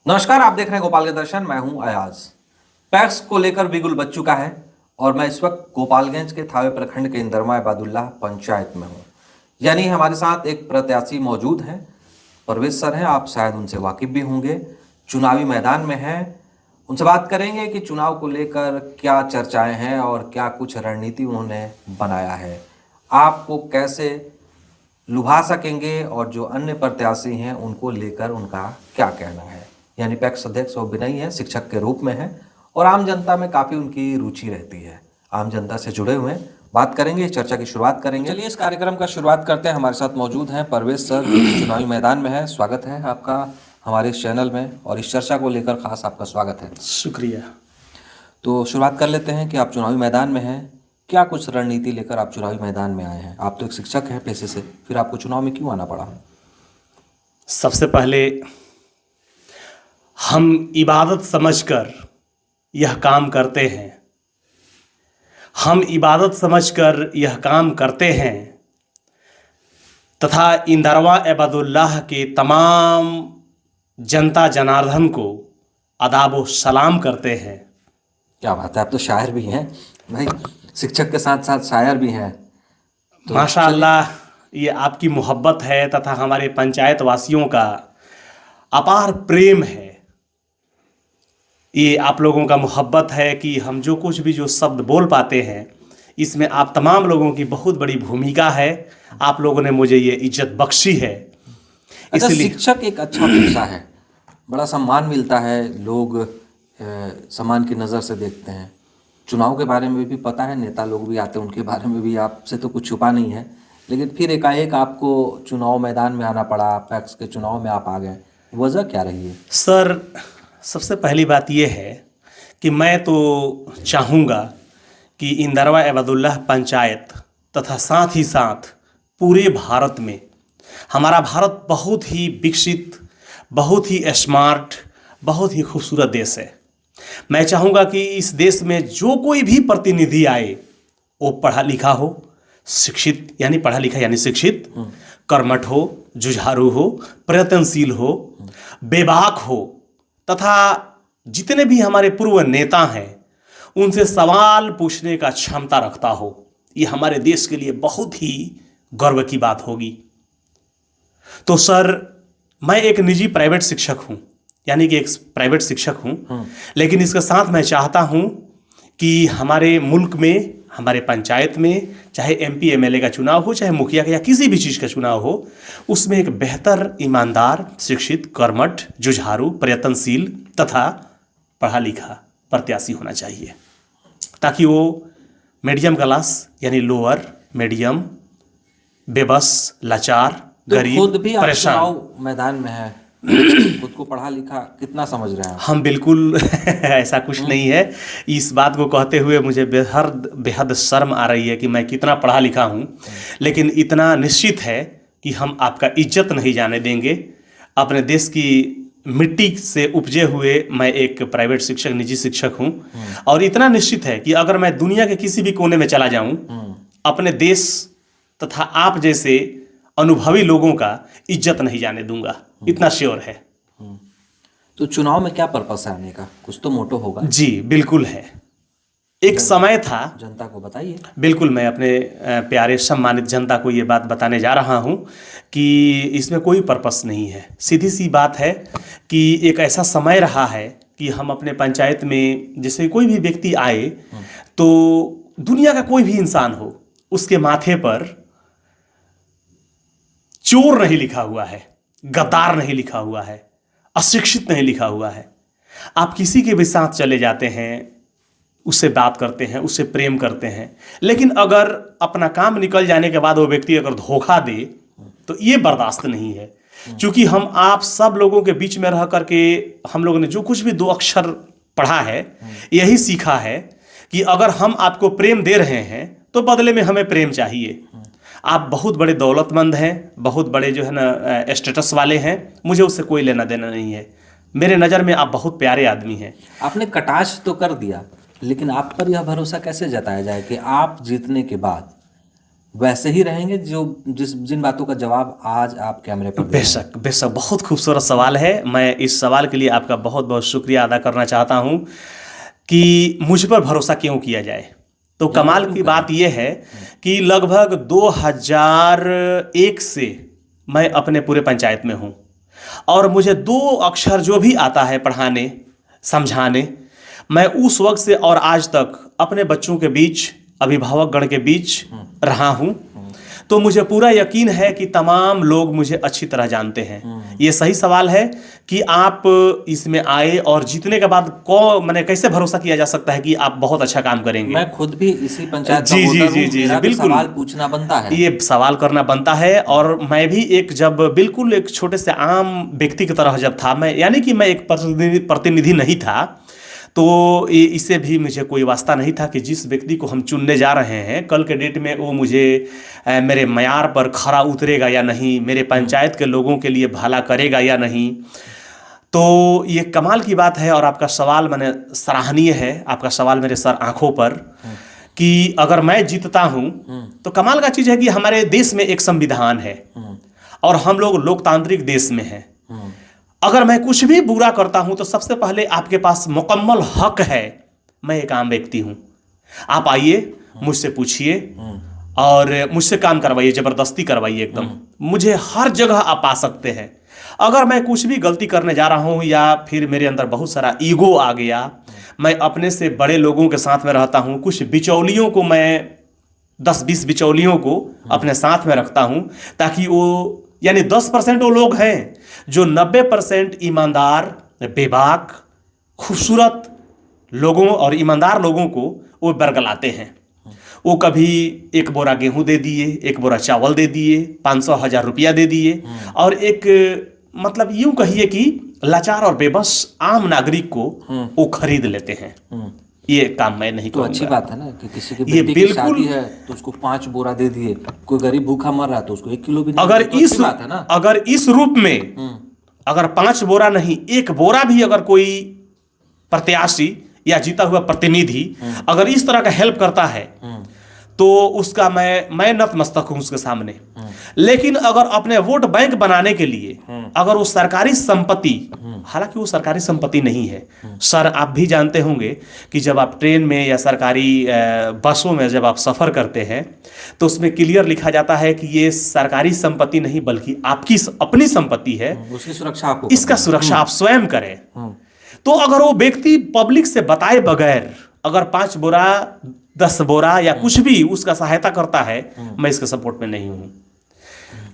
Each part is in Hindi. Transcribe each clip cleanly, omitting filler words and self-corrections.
नमस्कार, आप देख रहे हैं गोपाल के दर्शन। मैं हूं अयाज। पैक्स को लेकर बिगुल बज चुका है और मैं इस वक्त गोपालगंज के थावे प्रखंड के इंदरवा इबादुल्लाह पंचायत में हूं। यानी हमारे साथ एक प्रत्याशी मौजूद हैं, परवेज सर हैं। आप शायद उनसे वाकिफ भी होंगे, चुनावी मैदान में हैं। उनसे बात करेंगे कि चुनाव को लेकर क्या चर्चाएं हैं और क्या कुछ रणनीति उन्होंने बनाया है, आपको कैसे लुभा सकेंगे और जो अन्य प्रत्याशी हैं उनको लेकर उनका क्या कहना है। यानी पैक्स अध्यक्ष वो विनयी हैं, शिक्षक के रूप में हैं और आम जनता में काफ़ी उनकी रुचि रहती है, आम जनता से जुड़े हुए हैं। बात करेंगे, इस चर्चा की शुरुआत करेंगे। चलिए इस कार्यक्रम का शुरुआत करते हैं। हमारे साथ मौजूद हैं परवेज सर, जो चुनावी मैदान में है। स्वागत है आपका हमारे इस चैनल में और इस चर्चा को लेकर खास आपका स्वागत है। शुक्रिया। तो शुरुआत कर लेते हैं कि आप चुनावी मैदान में हैं, क्या कुछ रणनीति लेकर आप चुनावी मैदान में आए हैं। आप तो एक शिक्षक हैं पेशे से, फिर आपको चुनाव में क्यों आना पड़ा? सबसे पहले हम इबादत समझकर यह काम करते हैं। हम इबादत समझकर यह काम करते हैं तथा इंदरवा इबादुल्लाह के तमाम जनता जनार्दन को आदाब व सलाम करते हैं। क्या बात है, आप तो शायर भी हैं भाई, शिक्षक के साथ साथ शायर भी हैं। तो माशाअल्लाह, ये आपकी मोहब्बत है तथा हमारे पंचायत वासियों का अपार प्रेम है। ये आप लोगों का मोहब्बत है कि हम जो कुछ भी जो शब्द बोल पाते हैं, इसमें आप तमाम लोगों की बहुत बड़ी भूमिका है। आप लोगों ने मुझे ये इज्जत बख्शी है। अच्छा, इसलिए शिक्षक एक अच्छा पेशा है, बड़ा सम्मान मिलता है, लोग सम्मान की नज़र से देखते हैं। चुनाव के बारे में भी पता है, नेता लोग भी आते हैं, उनके बारे में भी आपसे तो कुछ छुपा नहीं है, लेकिन फिर एकाएक आपको चुनाव मैदान में आना पड़ा, पैक्स के चुनाव में आप आ गए, वजह क्या रही है? सर, सबसे पहली बात यह है कि मैं तो चाहूँगा कि इंदरवा इबादुल्लाह पंचायत तथा साथ ही साथ पूरे भारत में, हमारा भारत बहुत ही विकसित, बहुत ही स्मार्ट, बहुत ही खूबसूरत देश है। मैं चाहूँगा कि इस देश में जो कोई भी प्रतिनिधि आए वो पढ़ा लिखा हो, शिक्षित, यानी पढ़ा लिखा यानी शिक्षित, कर्मठ हो, जुझारू हो, प्रयत्नशील हो, बेबाक हो तथा जितने भी हमारे पूर्व नेता हैं उनसे सवाल पूछने का क्षमता रखता हो। ये हमारे देश के लिए बहुत ही गर्व की बात होगी। तो सर, मैं एक निजी प्राइवेट शिक्षक हूँ, यानी कि एक प्राइवेट शिक्षक हूँ, लेकिन इसके साथ मैं चाहता हूँ कि हमारे मुल्क में, हमारे पंचायत में, चाहे एमपी एमएलए का चुनाव हो, चाहे मुखिया का या किसी भी चीज़ का चुनाव हो, उसमें एक बेहतर, ईमानदार, शिक्षित, कर्मठ, जुझारू, प्रयत्नशील तथा पढ़ा लिखा प्रत्याशी होना चाहिए, ताकि वो मीडियम क्लास यानी लोअर, मीडियम, बेबस, लाचार, तो गरीब, खुद भी आप परेशान। चुनाव मैदान में हैं, खुद को पढ़ा लिखा कितना समझ रहे हैं आप? हम बिल्कुल ऐसा कुछ नहीं है। इस बात को कहते हुए मुझे बेहद शर्म आ रही है कि मैं कितना पढ़ा लिखा हूँ, लेकिन इतना निश्चित है कि हम आपका इज्जत नहीं जाने देंगे। अपने देश की मिट्टी से उपजे हुए मैं एक प्राइवेट शिक्षक, निजी शिक्षक हूँ, और इतना निश्चित है कि अगर मैं दुनिया के किसी भी कोने में चला जाऊँ, अपने देश तथा आप जैसे अनुभवी लोगों का इज्जत नहीं जाने दूंगा, इतना श्योर है। तो चुनाव में क्या पर्पस है आने का, कुछ तो मोटो होगा? जी बिल्कुल है। एक समय था, जनता को बताइए। बिल्कुल, मैं अपने प्यारे सम्मानित जनता को ये बात बताने जा रहा हूँ कि इसमें कोई पर्पस नहीं है। सीधी सी बात है कि एक ऐसा समय रहा है कि हम अपने पंचायत में जैसे कोई भी व्यक्ति आए तो दुनिया का कोई भी इंसान हो, उसके माथे पर चोर नहीं लिखा हुआ है, गद्दार नहीं लिखा हुआ है, अशिक्षित नहीं लिखा हुआ है। आप किसी के भी साथ चले जाते हैं, उससे बात करते हैं, उससे प्रेम करते हैं, लेकिन अगर अपना काम निकल जाने के बाद वो व्यक्ति अगर धोखा दे तो ये बर्दाश्त नहीं है। क्योंकि हम आप सब लोगों के बीच में रह करके हम लोगों ने जो कुछ भी 2 अक्षर पढ़ा है, यही सीखा है कि अगर हम आपको प्रेम दे रहे हैं तो बदले में हमें प्रेम चाहिए। आप बहुत बड़े दौलतमंद हैं, बहुत बड़े जो है ना स्टेटस वाले हैं, मुझे उससे कोई लेना देना नहीं है। मेरे नज़र में आप बहुत प्यारे आदमी हैं। आपने कटाक्ष तो कर दिया, लेकिन आप पर यह भरोसा कैसे जताया जाए कि आप जीतने के बाद वैसे ही रहेंगे जो जिन बातों का जवाब आज आप कैमरे पर दे रहे हैं? बेशक बेशक, बहुत खूबसूरत सवाल है। मैं इस सवाल के लिए आपका बहुत बहुत शुक्रिया अदा करना चाहता हूँ कि मुझ पर भरोसा क्यों किया जाए। तो कमाल की बात यह है कि लगभग 2001 से मैं अपने पूरे पंचायत में हूँ, और मुझे 2 अक्षर जो भी आता है पढ़ाने समझाने, मैं उस वक्त से और आज तक अपने बच्चों के बीच, अभिभावक गण के बीच रहा हूँ। तो मुझे पूरा यकीन है कि तमाम लोग मुझे अच्छी तरह जानते हैं। ये सही सवाल है कि आप इसमें आए और जीतने के बाद मैंने कैसे भरोसा किया जा सकता है कि आप बहुत अच्छा काम करेंगे। मैं खुद भी इसी पंचायत का जी जी वोटर जी हूं, जी मेरा भी बिल्कुल, सवाल पूछना बनता है। ये सवाल करना बनता है। और मैं भी जब बिल्कुल एक छोटे से आम व्यक्ति की तरह जब था, मैं यानी कि मैं एक प्रतिनिधि नहीं था, तो इससे भी मुझे कोई वास्ता नहीं था कि जिस व्यक्ति को हम चुनने जा रहे हैं कल के डेट में वो मुझे मेरे मयार पर खरा उतरेगा या नहीं, मेरे पंचायत के लोगों के लिए भला करेगा या नहीं। तो ये कमाल की बात है। और आपका सवाल मैंने सराहनीय है, आपका सवाल मेरे सर आंखों पर, कि अगर मैं जीतता हूं तो कमाल का चीज़ है कि हमारे देश में एक संविधान है और हम लोग लोकतांत्रिक देश में हैं। अगर मैं कुछ भी बुरा करता हूं तो सबसे पहले आपके पास मुकम्मल हक है। मैं एक आम व्यक्ति हूं, आप आइए मुझसे पूछिए और मुझसे काम करवाइए, जबरदस्ती करवाइए एकदम। मुझे हर जगह आप पा सकते हैं। अगर मैं कुछ भी गलती करने जा रहा हूं या फिर मेरे अंदर बहुत सारा ईगो आ गया, मैं अपने से बड़े लोगों के साथ में रहता हूं, कुछ बिचौलियों को मैं 10-20 बिचौलियों को अपने साथ में रखता हूं, ताकि वो यानी 10% वो लोग हैं जो 90% ईमानदार, बेबाक, खूबसूरत लोगों और ईमानदार लोगों को वो बरगलाते हैं। वो कभी 1 बोरा गेहूं दे दिए, 1 बोरा चावल दे दिए, 500-1000 रुपया दे दिए, और एक मतलब यूं कहिए कि लाचार और बेबस आम नागरिक को वो खरीद लेते हैं। ये काम मैं नहीं तो करूंगा। अच्छी बात है ना कि किसी के ये बेटे की बिल्कुल, शादी है तो उसको 5 बोरा दे दिए, कोई गरीब भूखा मर रहा है तो उसको 1 किलो भी नहीं अगर दिए, तो अच्छी बात है ना। अगर इस रूप में अगर 5 बोरा नहीं 1 बोरा भी अगर कोई प्रत्याशी या जीता हुआ प्रतिनिधि अगर इस तरह का हेल्प करता है तो उसका मैं नतमस्तक हूं उसके सामने। लेकिन अगर अपने वोट बैंक बनाने के लिए अगर वो सरकारी संपत्ति, हालांकि वो सरकारी संपत्ति नहीं है सर, आप भी जानते होंगे कि जब आप ट्रेन में या सरकारी बसों में जब आप सफ़र करते हैं तो उसमें क्लियर लिखा जाता है कि ये सरकारी संपत्ति नहीं बल्कि आपकी अपनी संपत्ति है, उसकी सुरक्षा आपको इसका सुरक्षा आप स्वयं करें। तो अगर वो व्यक्ति पब्लिक से बताए बगैर अगर 5 बोरा 10 बोरा या कुछ भी उसका सहायता करता है, मैं इसके सपोर्ट में नहीं हूं।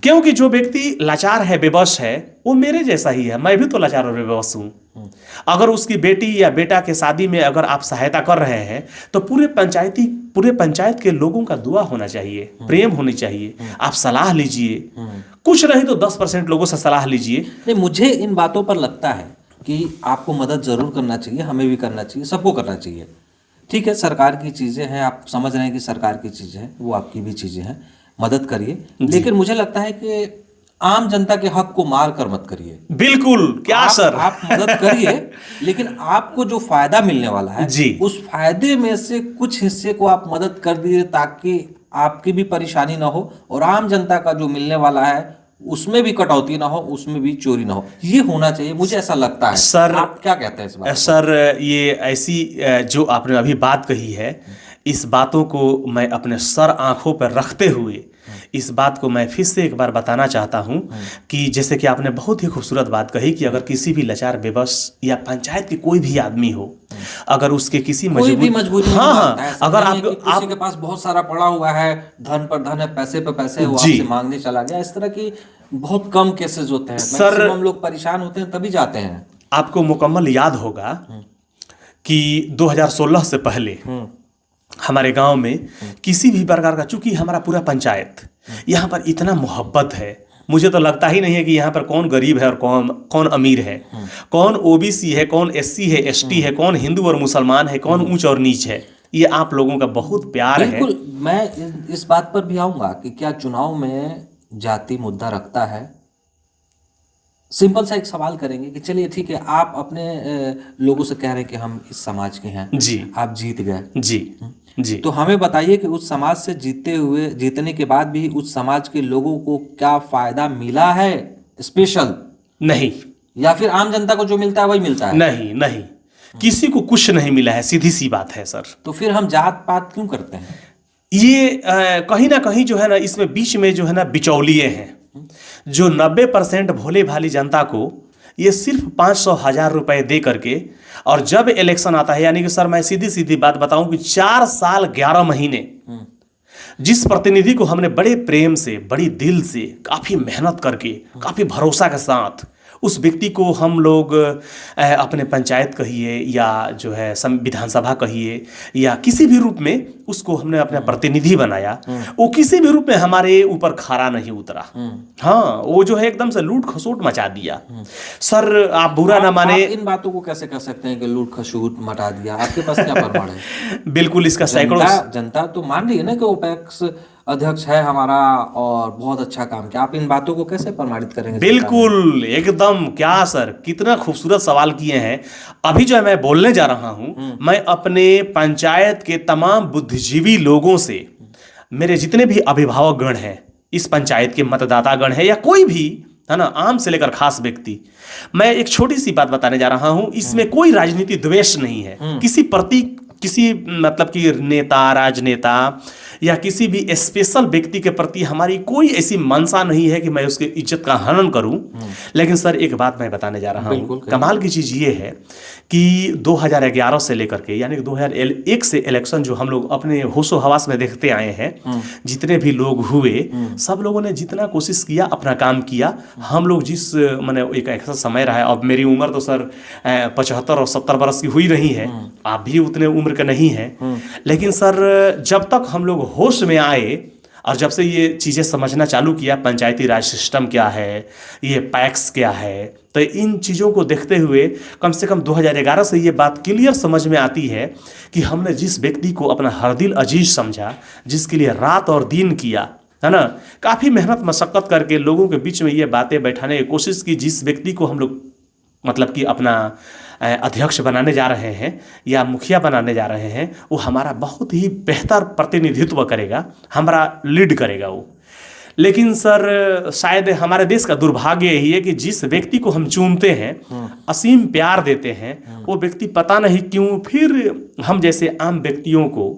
क्योंकि जो व्यक्ति लाचार है, बेबस है, वो मेरे जैसा ही है, मैं भी तो लाचार और बेबस हूं। अगर उसकी बेटी या बेटा के शादी में अगर आप सहायता कर रहे हैं तो पूरे पंचायत के लोगों का दुआ होना चाहिए, प्रेम होनी चाहिए। आप सलाह लीजिए, कुछ नहीं तो 10% लोगों से सलाह लीजिए। नहीं, मुझे इन बातों पर लगता है कि आपको मदद जरूर करना चाहिए, हमें भी करना चाहिए, सबको करना चाहिए। ठीक है, सरकार की चीज़ें हैं, आप समझ रहे हैं कि सरकार की चीज़ें हैं, वो आपकी भी चीज़ें हैं, मदद करिए। लेकिन मुझे लगता है कि आम जनता के हक को मार कर मत करिए। बिल्कुल, क्या सर, आप मदद करिए, लेकिन आपको जो फायदा मिलने वाला है जी, उस फायदे में से कुछ हिस्से को आप मदद कर दीजिए, ताकि आपकी भी परेशानी ना हो और आम जनता का जो मिलने वाला है उसमें भी कटौती ना हो, उसमें भी चोरी ना हो। ये होना चाहिए, मुझे ऐसा लगता है। सर, आप क्या कहते हैं इस बात पर? सर, ये ऐसी जो आपने अभी बात कही है, इस बातों को मैं अपने सर आंखों पर रखते हुए इस बात को मैं फिर से एक बार बताना चाहता हूं कि जैसे कि आपने बहुत ही खूबसूरत बात कही कि अगर किसी भी लाचार, बेबस या पंचायत के कोई भी आदमी हो, अगर उसके किसी मजबूरी, हाँ, अगर किसी के पास बहुत सारा पड़ा हुआ है, धन पर धन है, पैसे पर पैसे है, वो आपसे मांगने चला गया, इस तरह की बहुत कम केसेस होते हैं। सर, हम लोग परेशान होते हैं तभी जाते हैं। आपको मुकम्मल याद होगा कि 2016 से पहले हमारे गांव में किसी भी प्रकार का, चूंकि हमारा पूरा पंचायत यहाँ पर इतना मोहब्बत है, मुझे तो लगता ही नहीं है कि यहाँ पर कौन गरीब है और कौन अमीर है, कौन ओबीसी है, कौन एससी है, एसटी है, कौन हिंदू और मुसलमान है, कौन ऊंच और नीच है। ये आप लोगों का बहुत प्यार है। बिल्कुल, मैं इस बात पर भी आऊंगा कि क्या चुनाव में जाति मुद्दा रखता है। सिंपल सा एक सवाल करेंगे कि चलिए ठीक है, आप अपने लोगों से कह रहे हैं कि हम इस समाज के हैं जी, आप जीत गए जी जी। तो हमें बताइए कि उस समाज से जीतने के बाद भी उस समाज के लोगों को क्या फायदा मिला है स्पेशल, नहीं, या फिर आम जनता को जो मिलता है वही मिलता है? नहीं, नहीं, किसी को कुछ नहीं मिला है, सीधी सी बात है सर। तो फिर हम जात पात क्यों करते हैं? ये कहीं ना कहीं जो है ना, इसमें बीच में जो है ना बिचौलिए हैं, जो 90% भोले भाली जनता को ये सिर्फ 500,000 रुपए दे करके, और जब इलेक्शन आता है, यानी कि सर मैं सीधी सीधी बात बताऊं कि 4 साल 11 महीने जिस प्रतिनिधि को हमने बड़े प्रेम से, बड़ी दिल से, काफी मेहनत करके, काफी भरोसा के साथ उस व्यक्ति को हम लोग अपने पंचायत कहिए या जो है विधानसभा कहिए या किसी भी रूप में उसको हमने अपना प्रतिनिधि बनाया, वो किसी भी रूप में हमारे ऊपर खरा नहीं उतरा। हाँ, वो जो है एकदम से लूट खसोट मचा दिया। सर आप बुरा ना माने, आप इन बातों को कैसे कह सकते हैं कि लूट खसूट मचा दिया? आपके पास क्या प्रमाण है? बिल्कुल इसका सैकड़ों जनता तो मान रही है ना कि ओपेक्स अध्यक्ष है हमारा और बहुत अच्छा काम किया। आप इन बातों को कैसे प्रमाणित करेंगे? बिल्कुल एकदम, क्या सर कितना खूबसूरत सवाल किए हैं। अभी जो है मैं बोलने जा रहा हूं, मैं अपने पंचायत के तमाम बुद्धिजीवी लोगों से, मेरे जितने भी अभिभावक गण हैं, इस पंचायत के मतदाता गण है या कोई भी है ना, आम से लेकर खास व्यक्ति, मैं एक छोटी सी बात बताने जा रहा हूं। इसमें कोई राजनीति द्वेष नहीं है किसी प्रति, किसी मतलब कि नेता, राजनेता या किसी भी स्पेशल व्यक्ति के प्रति हमारी कोई ऐसी मंशा नहीं है कि मैं उसकी इज्जत का हनन करूं। लेकिन सर एक बात मैं बताने जा रहा हूं, कमाल की चीज ये है कि 2011 से लेकर के, यानी कि 2001 से इलेक्शन जो हम लोग अपने होशो हवास में देखते आए हैं, जितने भी लोग हुए, सब लोगों ने जितना कोशिश किया, अपना काम किया। हम लोग जिस मैंने एक ऐसा समय रहा है, अब मेरी उम्र तो सर 75 और 70 बरस की हुई नहीं है, आप भी उतने उम्र के नहीं हैं, लेकिन सर जब तक हम लोग होश में आए और जब से ये चीज़ें समझना चालू किया, पंचायती राज सिस्टम क्या है, ये पैक्स क्या है, तो इन चीज़ों को देखते हुए कम से कम 2011 से ये बात क्लियर समझ में आती है कि हमने जिस व्यक्ति को अपना हरदिल अजीज समझा, जिसके लिए रात और दिन किया, है ना, काफ़ी मेहनत मशक्क़त करके लोगों के बीच में ये बातें बैठाने की कोशिश की, जिस व्यक्ति को हम लोग मतलब कि अपना अध्यक्ष बनाने जा रहे हैं या मुखिया बनाने जा रहे हैं, वो हमारा बहुत ही बेहतर प्रतिनिधित्व करेगा, हमारा लीड करेगा वो। लेकिन सर शायद हमारे देश का दुर्भाग्य यही है कि जिस व्यक्ति को हम चुनते हैं, असीम प्यार देते हैं, वो व्यक्ति पता नहीं क्यों फिर हम जैसे आम व्यक्तियों को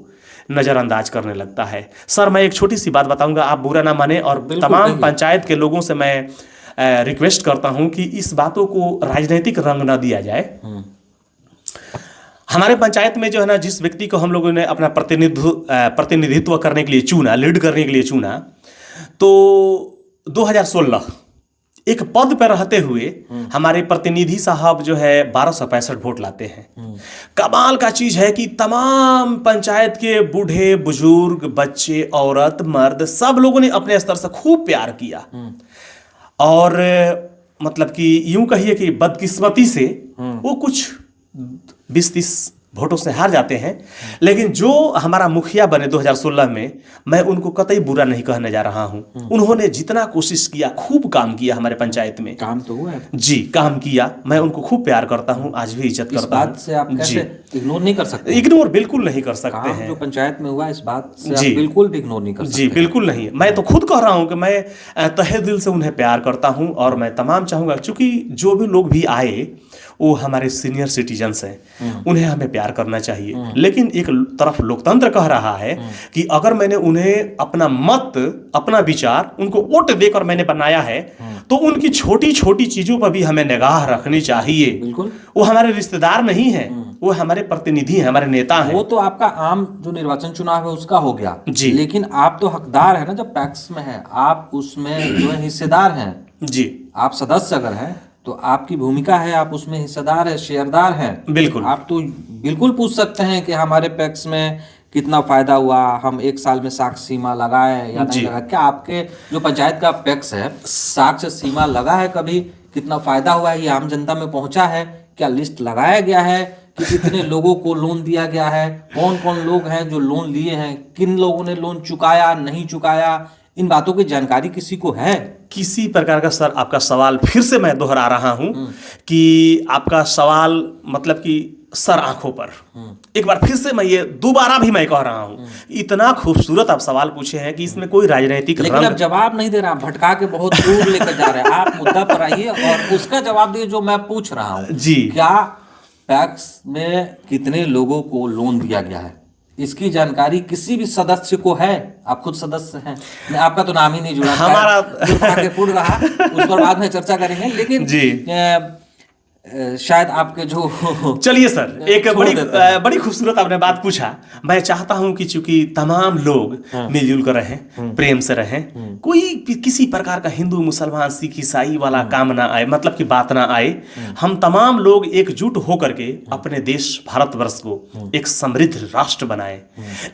नज़रअंदाज करने लगता है। सर मैं एक छोटी सी बात बताऊंगा, आप बुरा ना माने, और तमाम पंचायत के लोगों से मैं रिक्वेस्ट करता हूं कि इस बातों को राजनीतिक रंग ना दिया जाए। हमारे पंचायत में जो है ना, जिस व्यक्ति को हम लोगों ने अपना प्रतिनिधित्व करने के लिए चुना, लीड करने के लिए चुना, तो 2016 एक पद पर रहते हुए हमारे प्रतिनिधि साहब जो है 1265 वोट लाते हैं। कमाल का चीज है कि तमाम पंचायत के बूढ़े बुजुर्ग, बच्चे, औरत, मर्द, सब लोगों ने अपने स्तर से खूब प्यार किया। और मतलब कि यूं कहिए कि बदकिस्मती से वो कुछ 20-30 वोटों से हार जाते हैं। लेकिन जो हमारा मुखिया बने 2016 में, मैं उनको कतई बुरा नहीं कहने जा रहा हूं। उन्होंने जितना कोशिश किया, खूब काम किया हमारे पंचायत में, काम तो हुआ है जी, काम किया। मैं उनको खूब प्यार करता हूं, आज भी इज्जत करता हूं। बात से आप कैसे इग्नोर नहीं कर सकते? इग्नोर बिल्कुल नहीं कर सकते हैं। जो पंचायत में हुआ, इस बात से जी आप बिल्कुल भी इग्नोर नहीं कर सकते। जी बिल्कुल नहीं। मैं तो खुद कह रहा हूं कि मैं तहे दिल से उन्हें प्यार करता हूं, और मैं तमाम चाहूंगा, क्योंकि जो भी लोग भी आए वो हमारे सीनियर सिटीजन्स हैं, उन्हें हमें प्यार करना चाहिए। लेकिन एक तरफ लोकतंत्र कह रहा है कि अगर मैंने उन्हें अपना मत, अपना विचार, उनको वोट देकर मैंने बनाया है, तो उनकी छोटी छोटी चीजों पर भी हमें निगाह रखनी चाहिए। बिल्कुल, वो हमारे रिश्तेदार नहीं है, वो हमारे प्रतिनिधि हैं, हमारे नेता हैं। वो तो आपका आम जो निर्वाचन चुनाव है उसका हो गया जी, लेकिन आप तो हकदार है ना, जब पैक्स में है आप उसमें जो है हिस्सेदार हैं जी। आप सदस्य अगर हैं तो आपकी भूमिका है, आप उसमें हिस्सेदार है, शेयरदार हैं। बिल्कुल, आप तो बिल्कुल पूछ सकते हैं कि हमारे पैक्स में कितना फायदा हुआ, हम एक साल में साक्ष्य सीमा लगाए या नहीं लगा। क्या आपके जो पंचायत का पैक्स है, साक्ष्य सीमा लगा है कभी? कितना फायदा हुआ है, ये आम जनता में पहुंचा है? क्या लिस्ट लगाया गया है कि कितने लोगों को लोन दिया गया है? कौन कौन लोग हैं जो लोन लिए हैं? किन लोगों ने लोन चुकाया, नहीं चुकाया? इन बातों की जानकारी किसी को है? किसी प्रकार का सर आपका सवाल फिर से मैं दोहरा रहा हूं कि आपका सवाल मतलब कि सर आंखों पर, एक बार फिर से मैं ये दोबारा भी मैं कह रहा हूं, इतना खूबसूरत आप सवाल पूछे हैं कि इसमें कोई राजनीतिक लेकिन रंग अब जवाब नहीं दे रहा, भटका के बहुत दूर लेकर जा रहे हैं। आप मुद्दा पर आइए और उसका जवाब दिए जो मैं पूछ रहा हूँ। जी। क्या पैक्स में कितने लोगों को लोन दिया गया है, इसकी जानकारी किसी भी सदस्य को है? आप खुद सदस्य हैं, आपका तो नाम ही नहीं जुड़ा, हमारा दुर्भाग्यपूर्ण रहा, उस पर बाद में चर्चा करेंगे। लेकिन जी शायद आपके जो चलिए सर, एक बड़ी खूबसूरत आपने बात पूछा। मैं चाहता हूं कि चूंकि तमाम लोग मिलजुल कर रहें, प्रेम से रहें, कोई किसी प्रकार का हिंदू मुसलमान सिख ईसाई वाला काम ना आए, मतलब कि बात ना आए। हम तमाम लोग एकजुट होकर के अपने देश भारतवर्ष को एक समृद्ध राष्ट्र बनाए।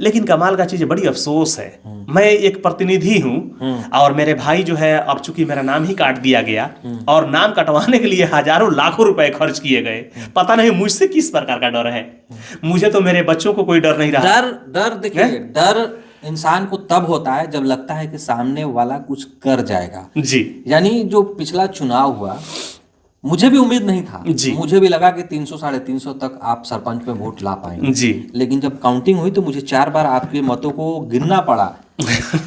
लेकिन कमाल का चीज, बड़ी अफसोस है, मैं एक प्रतिनिधि हूं और मेरे भाई जो है, अब चूंकि मेरा नाम ही काट दिया गया और नाम कटवाने के लिए हजारों लाखों रुपए खर्च किए गए। पता नहीं मुझसे किस प्रकार का डर है, मुझे तो मेरे बच्चों को कोई डर नहीं रहा। डर देखिए, डर इंसान को तब होता है जब लगता है कि सामने वाला कुछ कर जाएगा। जी। यानी जो पिछला चुनाव हुआ, मुझे भी उम्मीद नहीं था जी। मुझे भी लगा कि 300 350 तक आप सरपंच में वोट ला पाएंगे जी। लेकिन जब काउंटिंग हुई तो मुझे 4 बार आपके मतों को गिनना पड़ा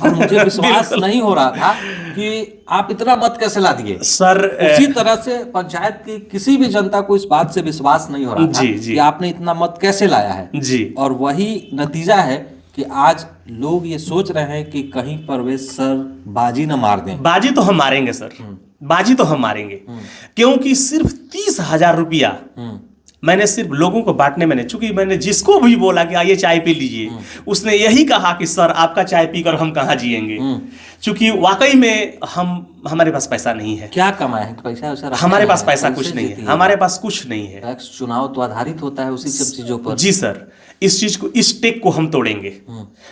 और मुझे विश्वास नहीं हो रहा था कि आप इतना मत कैसे ला दिए सर। उसी तरह से पंचायत की किसी भी जनता को इस बात से विश्वास नहीं हो रहा था कि आपने इतना मत कैसे लाया है। जी। और वही नतीजा है कि आज लोग ये सोच रहे हैं कि कहीं परवेश सर बाजी न मार दें। बाजी तो हम मारेंगे सर, बाजी तो हम मारेंगे, क्योंकि सिर्फ 30,000 रुपया मैंने सिर्फ लोगों को बांटने में नहीं, चूंकि मैंने जिसको भी बोला कि आइए चाय पी लीजिए, उसने यही कहा कि सर आपका चाय पीकर हम कहाँ जिएंगे, क्योंकि वाकई में हमारे पास पैसा नहीं है। क्या कमाए हैं पैसा? हमारे पास पैसा कुछ नहीं है, हमारे पास कुछ नहीं है। चुनाव तो आधारित होता है उसी सब चीजों पर। जी सर, इस चीज को, इस टेक को हम तोड़ेंगे,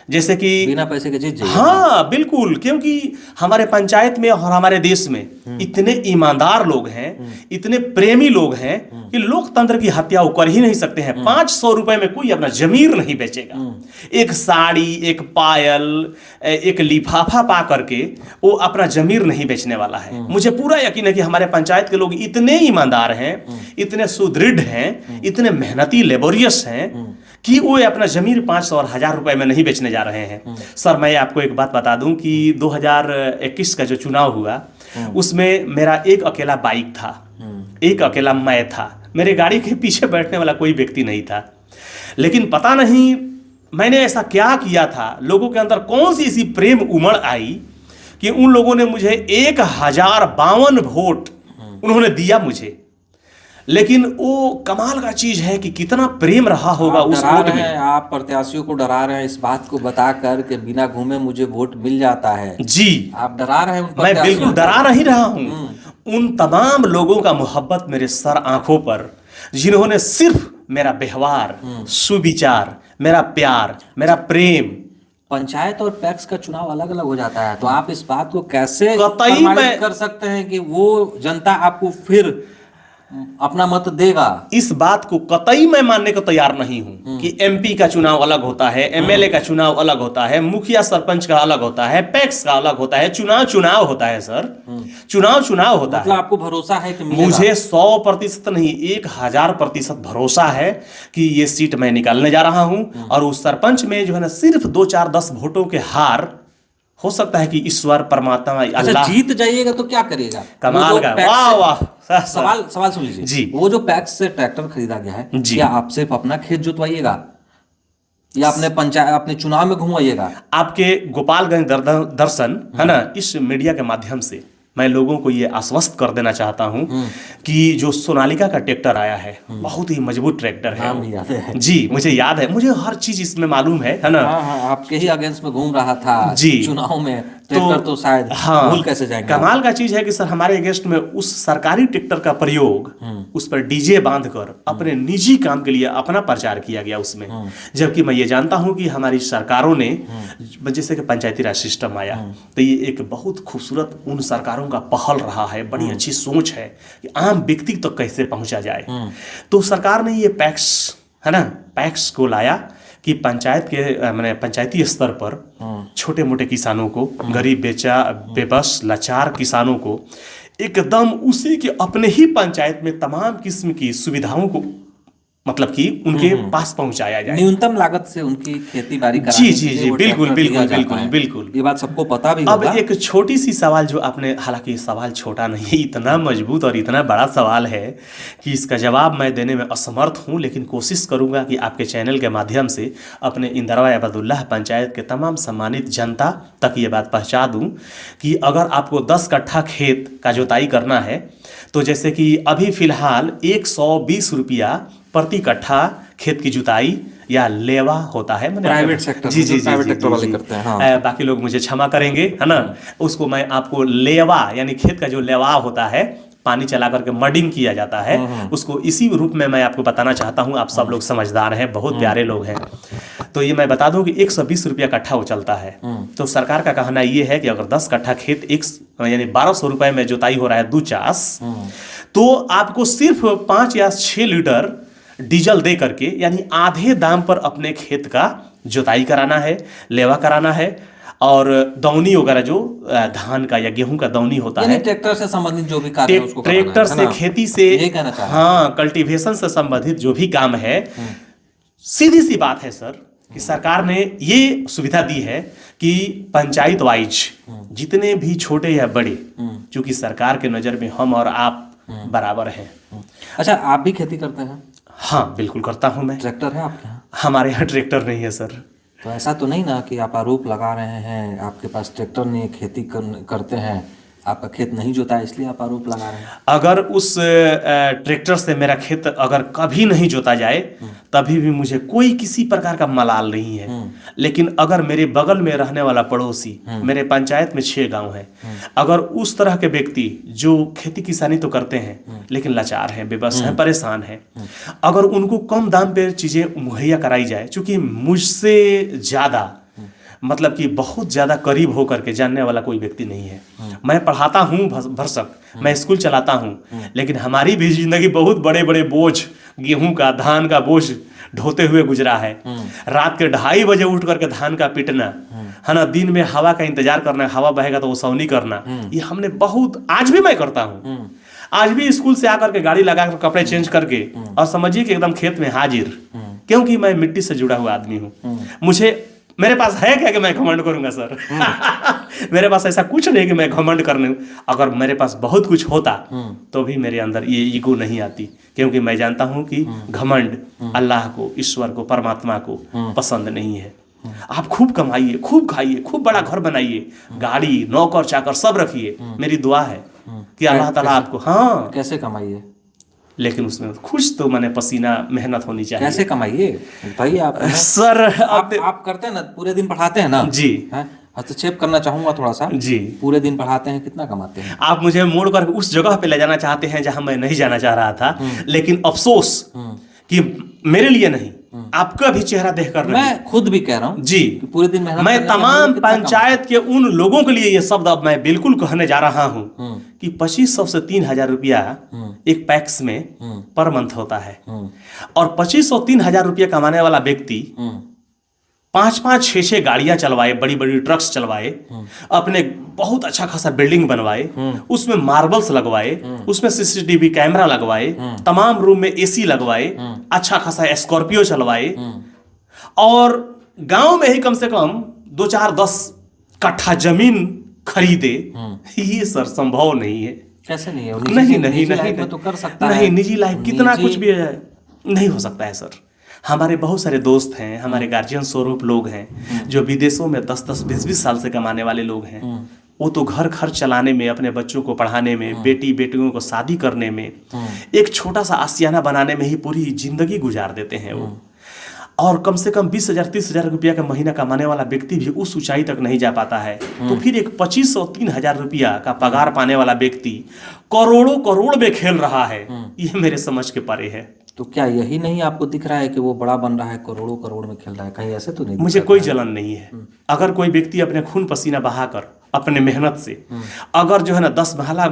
जैसे कि बिना पैसे के जीत जाइए। हाँ बिल्कुल, क्योंकि हमारे पंचायत में और हमारे देश में इतने ईमानदार लोग हैं, इतने प्रेमी लोग हैं कि लोकतंत्र की हत्या वो कर ही नहीं सकते हैं। 500 रुपए में कोई अपना जमीर नहीं बेचेगा। एक साड़ी, एक पायल, एक लिफाफा पा करके वो अपना जमीर नहीं बेचने वाला है। मुझे पूरा यकीन है कि हमारे पंचायत के लोग इतने ईमानदार हैं, इतने सुदृढ़ हैं, इतने मेहनती लेबोरियस हैं कि वो अपना जमीर 500 और 1000 रुपए में नहीं बेचने जा रहे हैं। सर मैं आपको एक बात बता दूं कि 2021 का जो चुनाव हुआ उसमें मेरा एक अकेला बाइक था, एक अकेला मैं था, मेरे गाड़ी के पीछे बैठने वाला कोई व्यक्ति नहीं था। लेकिन पता नहीं मैंने ऐसा क्या किया था, लोगों के अंदर कौन सी ऐसी प्रेम उमड़ आई कि उन लोगों ने मुझे 1052 वोट उन्होंने दिया मुझे। लेकिन वो कमाल का चीज है कि कितना प्रेम रहा होगा उस वोट में। आप प्रत्याशियों को डरा रहे हैं इस बात को बताकर कि बिना घूमे मुझे वोट मिल जाता है। जी, आप डरा रहे हैं। मैं बिल्कुल डरा नहीं रहा हूं। उन तमाम लोगों का मोहब्बत मेरे सर आंखों पर, जिन्होंने सिर्फ मेरा व्यवहार, सुविचार, मेरा प्यार, मेरा प्रेम। पंचायत और पैक्स का चुनाव अलग अलग हो जाता है, तो आप इस बात को कैसे प्रमाणित कर सकते हैं कि वो जनता आपको फिर अपना मत देगा? इस बात को कतई मैं मानने को तैयार नहीं हूं कि एमपी का चुनाव अलग होता है, एमएलए का चुनाव अलग होता है, मुखिया सरपंच का अलग होता है, पैक्स का अलग होता है। चुनाव होता है सर, चुनाव होता है। मतलब आपको भरोसा है कि मिलेगा? मुझे 100% नहीं, 1000% भरोसा है कि ये सीट मैं निकालने जा रहा हूं। और उस सरपंच में जो है ना, सिर्फ 2 4 10 वोटों के हार हो सकता है कि ईश्वर परमात्मा अल्लाह। जीत जाइएगा तो क्या करिएगा? कमाल का, वाह वाह। सवाल सुन लीजिए जी। वो जो पैक्स से ट्रैक्टर खरीदा गया है, क्या आप सिर्फ अपना खेत जोतवाइएगा या अपने पंचायत, अपने चुनाव में घुमाइएगा? आपके गोपालगंज दर्शन है ना, इस मीडिया के माध्यम से मैं लोगों को ये आश्वस्त कर देना चाहता हूं कि जो सोनालिका का ट्रैक्टर आया है, बहुत ही मजबूत ट्रैक्टर है। नाम भी याद है? जी, मुझे याद है, मुझे हर चीज इसमें मालूम है ना। हाँ, आपके ही अगेंस्ट में घूम रहा था जी चुनाव में ट्रैक्टर, तो शायद भूल कैसे जाएंगे? कमाल का चीज है कि सर हमारे अगेंस्ट में उस सरकारी ट्रैक्टर का प्रयोग, उस पर डीजे बांधकर अपने निजी काम के लिए अपना प्रचार किया गया उसमें। जबकि मैं ये जानता हूं कि हमारी सरकारों ने, जैसे कि पंचायती राज सिस्टम आया, तो ये एक बहुत खूबसूरत उन सरकारों का पहल रहा है, बड़ी अच्छी सोच है कि आम व्यक्ति तक कैसे पहुंचा जाए। तो सरकार ने ये पैक्स है ना, पैक्स को लाया, कि पंचायत के मैंने पंचायती स्तर पर छोटे मोटे किसानों को, गरीब बेबस लाचार किसानों को एकदम उसी के अपने ही पंचायत में तमाम किस्म की सुविधाओं को मतलब कि उनके पास पहुंचाया जाए, न्यूनतम लागत से उनकी खेती बाड़ी जी जी जी, बिल्कुल बिल्कुल बिल्कुल बिल्कुल, ये बात सबको पता भी अब होगा। एक छोटी सी सवाल जो आपने, हालांकि सवाल छोटा नहीं है, इतना मजबूत और इतना बड़ा सवाल है कि इसका जवाब मैं देने में असमर्थ हूं, लेकिन कोशिश करूंगा कि आपके चैनल के माध्यम से अपने इंदरवा अबदुल्लाह पंचायत के तमाम सम्मानित जनता तक ये बात पहुंचा दूं कि अगर आपको 10 कट्ठा खेत का जोताई करना है तो जैसे कि अभी फिलहाल 120 रुपया प्रति कट्ठा खेत की जुताई या लेवा होता है, मैंने प्राइवेट सेक्टर, जी जी जी प्राइवेट जी सेक्टर वाले करते हैं, हाँ। बाकी लोग मुझे क्षमा करेंगे, है ना। उसको मैं आपको लेवा यानी खेत का जो लेवा होता है, पानी चला करके मडिंग किया जाता है, उसको इसी रूप में मैं आपको बताना चाहता हूं। आप सब लोग समझदार हैं, बहुत प्यारे लोग हैं, तो ये मैं बता दूं कि 120 रुपया कट्ठा वो चलता है। तो सरकार का कहना ये है कि अगर 10 कट्ठा खेत यानी 1200 रुपए में जोताई हो रहा है 2 तो आपको सिर्फ 5 या 6 लीटर डीजल दे करके यानी आधे दाम पर अपने खेत का जोताई कराना है, लेवा कराना है, और दौनी वगैरह जो धान का या गेहूं का दौनी होता है, ट्रैक्टर से संबंधित जो भी कार्य है उसको कराना है, ट्रैक्टर से, खेती से, ये कहना चाह रहे हैं। हाँ, कल्टीवेशन से संबंधित जो भी काम है, सीधी सी बात है सर कि सरकार ने ये सुविधा दी है कि पंचायत वाइज जितने भी छोटे या बड़े, क्योंकि सरकार के नज़र में हम और आप बराबर हैं। अच्छा, आप भी खेती करते हैं? हाँ बिल्कुल करता हूँ मैं। ट्रैक्टर है आपके यहाँ? हमारे यहाँ ट्रैक्टर नहीं है सर। तो ऐसा तो नहीं ना कि आप आरोप लगा रहे हैं आपके पास ट्रैक्टर नहीं है, खेती करते हैं, आपका खेत नहीं जोता है इसलिए आप आरोप लगा रहे हैं? अगर उस ट्रैक्टर से मेरा खेत अगर कभी नहीं जोता जाए तभी भी मुझे कोई किसी प्रकार का मलाल नहीं है, लेकिन अगर मेरे बगल में रहने वाला पड़ोसी, मेरे पंचायत में 6 गांव है, अगर उस तरह के व्यक्ति जो खेती किसानी तो करते हैं लेकिन लाचार हैं, बेबस हैं, परेशान हैं, अगर उनको कम दाम पे चीज़ें मुहैया कराई जाए, चूँकि मुझसे ज़्यादा मतलब कि बहुत ज़्यादा करीब होकर के जानने वाला कोई व्यक्ति नहीं है। मैं पढ़ाता हूँ भरसक, मैं स्कूल चलाता हूँ, लेकिन हमारी भी जिंदगी बहुत बड़े बड़े बोझ, गेहूं का, धान का बोझ ढोते हुए गुजरा है। रात के 2:30 बजे उठ करके धान का पीटना, है ना, दिन में हवा का इंतजार करना, हवा बहेगा तो ओसौनी करना, ये हमने बहुत, आज भी मैं करता हूँ। आज भी स्कूल से आकर के गाड़ी लगा कर कपड़े चेंज करके और समझिए कि एकदम खेत में हाजिर, क्योंकि मैं मिट्टी से जुड़ा हुआ आदमी हूँ। मेरे पास है क्या कि मैं घमंड करूंगा सर? मेरे पास ऐसा कुछ नहीं कि मैं घमंड करने, अगर मेरे पास बहुत कुछ होता तो भी मेरे अंदर ये ईगो नहीं आती, क्योंकि मैं जानता हूं कि घमंड अल्लाह को, ईश्वर को, परमात्मा को पसंद नहीं है। आप खूब कमाइए, खूब खाइए, खूब बड़ा घर बनाइए, गाड़ी, नौकर चाकर सब रखिए, मेरी दुआ है कि अल्लाह ताला आपको, हाँ, कैसे कमाइए, लेकिन उसमें खुश तो मैंने पसीना मेहनत होनी चाहिए। कैसे कमाइए बताइए आप सर। आप करते हैं ना, पूरे दिन पढ़ाते हैं ना जी, हस्तक्षेप करना चाहूंगा थोड़ा सा जी। पूरे दिन पढ़ाते हैं, कितना कमाते हैं? आप मुझे मोड़ कर उस जगह पे ले जाना चाहते हैं जहां मैं नहीं जाना चाह रहा था, लेकिन अफसोस कि मेरे लिए नहीं, आपका भी चेहरा देखकर नहीं, मैं खुद भी कह रहा हूँ जी, कि पूरे दिन मेहनत मैं करने के तमाम बाद कितना पंचायत के उन लोगों के लिए ये शब्द अब मैं बिल्कुल कहने जा रहा हूं कि 2500 से 3000 रुपया एक पैक्स में पर मंथ होता है, और 2500 3000 रुपया कमाने वाला व्यक्ति 5-5 6-6 गाड़ियां चलवाए, बड़ी बड़ी ट्रक्स चलवाए, अपने बहुत अच्छा खासा बिल्डिंग बनवाए, उसमें मार्बल्स लगवाए, उसमें CCTV कैमरा लगवाए, तमाम रूम में AC लगवाए, अच्छा खासा स्कॉर्पियो चलवाए, और गांव में ही कम से कम 2-4-10 कट्ठा जमीन खरीदे, ये सर संभव नहीं है। कैसे नहीं है? नहीं नहीं नहीं, में तो कर सकता है। नहीं, निजी लाइफ कितना कुछ भी नहीं हो सकता है सर। हमारे बहुत सारे दोस्त हैं, हमारे गार्जियन स्वरूप लोग हैं जो विदेशों में 10-10 20-20 साल से कमाने वाले लोग हैं। वो तो घर खर्च चलाने में, अपने बच्चों को पढ़ाने में, बेटी बेटियों को शादी करने में, एक छोटा सा आशियाना बनाने में ही पूरी जिंदगी गुजार देते हैं वो। और कम से कम 20,000 30,000 रुपया का महीना कमाने वाला व्यक्ति भी उस ऊंचाई तक नहीं जा पाता है, तो फिर एक 2500 3000 रुपया का पगार पाने वाला व्यक्ति करोड़ों करोड़ में खेल रहा है, ये मेरे समझ के परे है। तो क्या यही नहीं आपको दिख रहा है कि वो बड़ा बन रहा है, करोड़ों करोड़ में खेल रहा है? कहीं ऐसे तो नहीं? मुझे कोई जलन नहीं है। अगर कोई व्यक्ति अपने खून पसीना बहाकर, अपने मेहनत से, अगर जो है ना 10 महला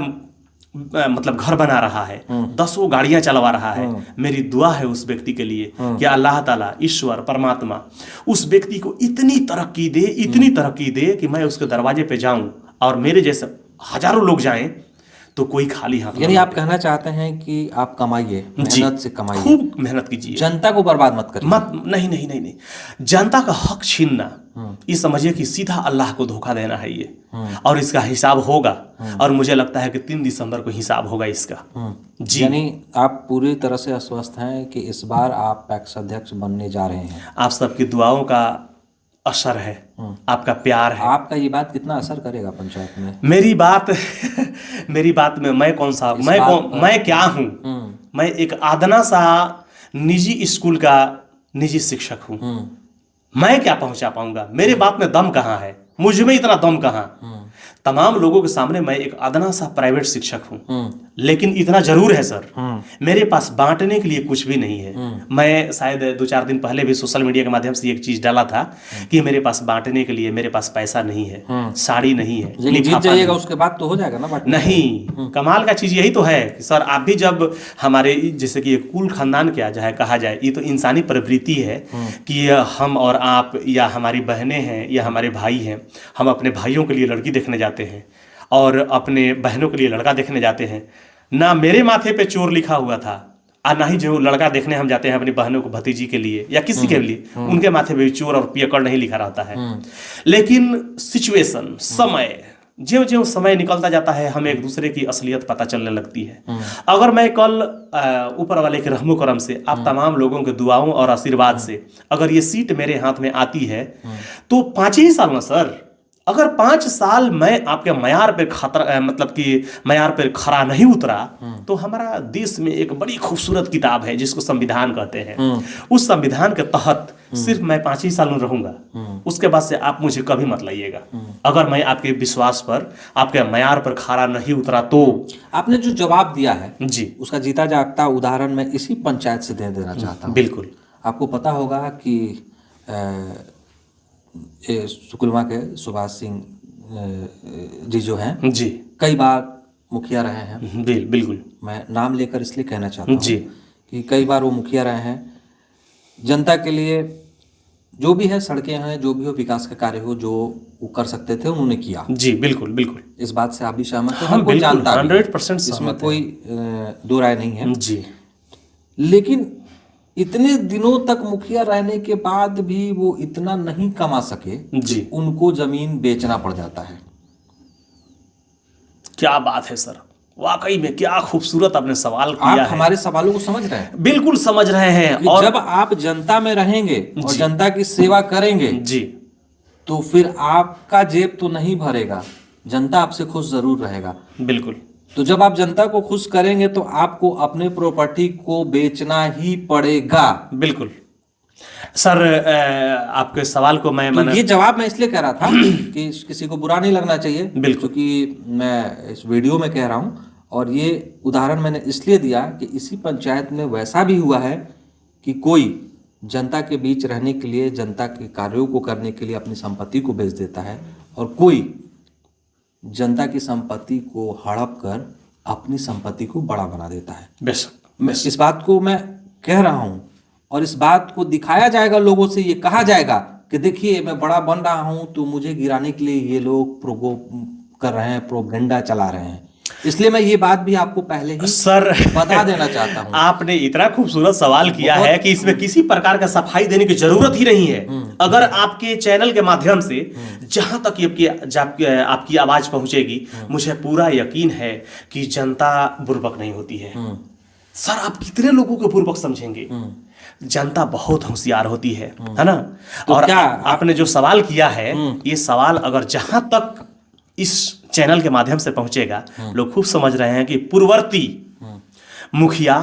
मतलब घर बना रहा है, 10 वो गाड़ियां चलवा रहा है, मेरी दुआ है उस व्यक्ति के लिए कि अल्लाह ताला, ईश्वर परमात्मा उस व्यक्ति को इतनी तरक्की दे कि मैं उसके दरवाजे पे जाऊं और मेरे जैसे हजारों लोग जाएं तो कोई खाली हाथ यानी आप कहना चाहते हैं कि आप कमाइए, मेहनत से कमाइए, खूब मेहनत कीजिए, जनता को बर्बाद मत करिए। नहीं, जनता का हक छीनना, ये समझिए कि सीधा अल्लाह को धोखा देना है ये, और इसका हिसाब होगा। और मुझे लगता है कि 3 दिसंबर को हिसाब होगा इसका। जी, यानी आप पूरी तरह से आश्वस्त हैं कि इस बार आप पैक्स अध्यक्ष बनने जा रहे हैं। आप सबकी दुआओं का असर है, आपका प्यार है। आपका ये बात कितना असर करेगा पंचायत में? मेरी बात में मैं कौन सा, मैं क्या हूँ? मैं एक आदना सा निजी स्कूल का निजी शिक्षक हूँ। मैं क्या पहुंचा पाऊंगा? मेरे बात में दम कहाँ है? मुझ में इतना दम कहाँ? तमाम लोगों के सामने मैं एक आदना सा प्राइवेट शिक्षक हूँ, लेकिन इतना जरूर है सर, मेरे पास बांटने के लिए कुछ भी नहीं है। मैं शायद 2-4 दिन पहले भी सोशल मीडिया के माध्यम से एक चीज डाला था कि मेरे पास बांटने के लिए मेरे पास पैसा नहीं है, साड़ी नहीं है, लेकिन जीत जाइएगा उसके बाद तो हो जाएगा ना बांटने? नहीं, कमाल का चीज यही तो है कि सर आप भी जब हमारे जैसे कि कुल खानदान क्या जाए कहा जाए, ये तो इंसानी प्रवृत्ति है कि हम और आप या हमारी बहनें हैं या हमारे भाई हैं, हम अपने भाइयों के लिए लड़की देखने जाते हैं और अपने बहनों के लिए लड़का देखने जाते हैं। ना मेरे माथे पे चोर लिखा हुआ था और ना ही जो लड़का देखने हम जाते हैं अपनी बहनों को, भतीजी के लिए या किसी के लिए, उनके माथे पे भी चोर और पियक्कड़ नहीं लिखा रहता है। लेकिन सिचुएशन, समय, ज्यों ज्यों समय निकलता जाता है हमें एक दूसरे की असलियत पता चलने लगती है। अगर मैं कल ऊपर वाले के रहमो करम से, आप तमाम लोगों के दुआओं और आशीर्वाद से अगर ये सीट मेरे हाथ में आती है तो 5 ही साल में सर, अगर 5 साल मैं आपके मयार पे मतलब कि मयार पे खरा नहीं उतरा तो हमारा देश में एक बड़ी खूबसूरत किताब है जिसको संविधान कहते हैं, उस संविधान के तहत सिर्फ मैं 5 ही साल में रहूंगा। उसके बाद से आप मुझे कभी मत लाइएगा। अगर मैं आपके विश्वास पर, आपके मयार पर खरा नहीं उतरा तो। आपने जो जवाब दिया है जी, उसका जीता जागता उदाहरण मैं इसी पंचायत से दे देना चाहता हूँ। बिल्कुल। आपको पता होगा कि सुकलमा के सुभाष सिंह जी जो हैं जी, कई बार मुखिया रहे हैं। बिल्कुल। मैं नाम लेकर इसलिए कहना चाहता हूँ जी, कि कई बार वो मुखिया रहे हैं। जनता के लिए जो भी है, सड़कें हैं, जो भी हो, विकास का कार्य हो, जो वो कर सकते थे उन्होंने किया। जी, बिल्कुल। इस बात से आप भी सहमत हैं? हाँ, कोई जानता 100% इसमें कोई दो राय नहीं है। जी, लेकिन इतने दिनों तक मुखिया रहने के बाद भी वो इतना नहीं कमा सके जी, उनको जमीन बेचना पड़ जाता है। क्या बात है सर, वाकई में क्या खूबसूरत आपने सवाल किया है। आप हमारे सवालों को समझ रहे हैं? बिल्कुल समझ रहे हैं। और जब आप जनता में रहेंगे और जनता की सेवा करेंगे जी, तो फिर आपका जेब तो नहीं भरेगा, जनता आपसे खुश जरूर रहेगा। बिल्कुल। तो जब आप जनता को खुश करेंगे तो आपको अपने प्रॉपर्टी को बेचना ही पड़ेगा। बिल्कुल सर, आपके सवाल को मैं ये जवाब मैं इसलिए कह रहा था कि किसी को बुरा नहीं लगना चाहिए, क्योंकि मैं इस वीडियो में कह रहा हूं। और ये उदाहरण मैंने इसलिए दिया कि इसी पंचायत में वैसा भी हुआ है कि कोई जनता के बीच रहने के लिए, जनता के कार्यों को करने के लिए अपनी संपत्ति को बेच देता है, और कोई जनता की संपत्ति को हड़प कर अपनी संपत्ति को बड़ा बना देता है। बेशक। इस बात को मैं कह रहा हूं और इस बात को दिखाया जाएगा, लोगों से ये कहा जाएगा कि देखिए मैं बड़ा बन रहा हूं तो मुझे गिराने के लिए ये लोग कर रहे हैं, प्रोपेगेंडा चला रहे हैं। इसलिए मैं ये बात भी आपको पहले ही सर बता देना चाहता हूं। आपने इतना खूबसूरत सवाल किया है कि इसमें किसी प्रकार का सफाई देने की जरूरत ही नहीं है। अगर आपके चैनल के माध्यम से जहां तक आपकी आवाज पहुंचेगी, मुझे पूरा यकीन है कि जनता बुर्बक नहीं होती है। सर आप कितने लोगों को बुर्बक समझेंगे? जनता बहुत होशियार होती है ना? तो और क्या आपने जो सवाल किया है, ये सवाल अगर जहां तक इस चैनल के माध्यम से पहुंचेगा, लोग खूब समझ रहे हैं कि पूर्ववर्ती मुखिया,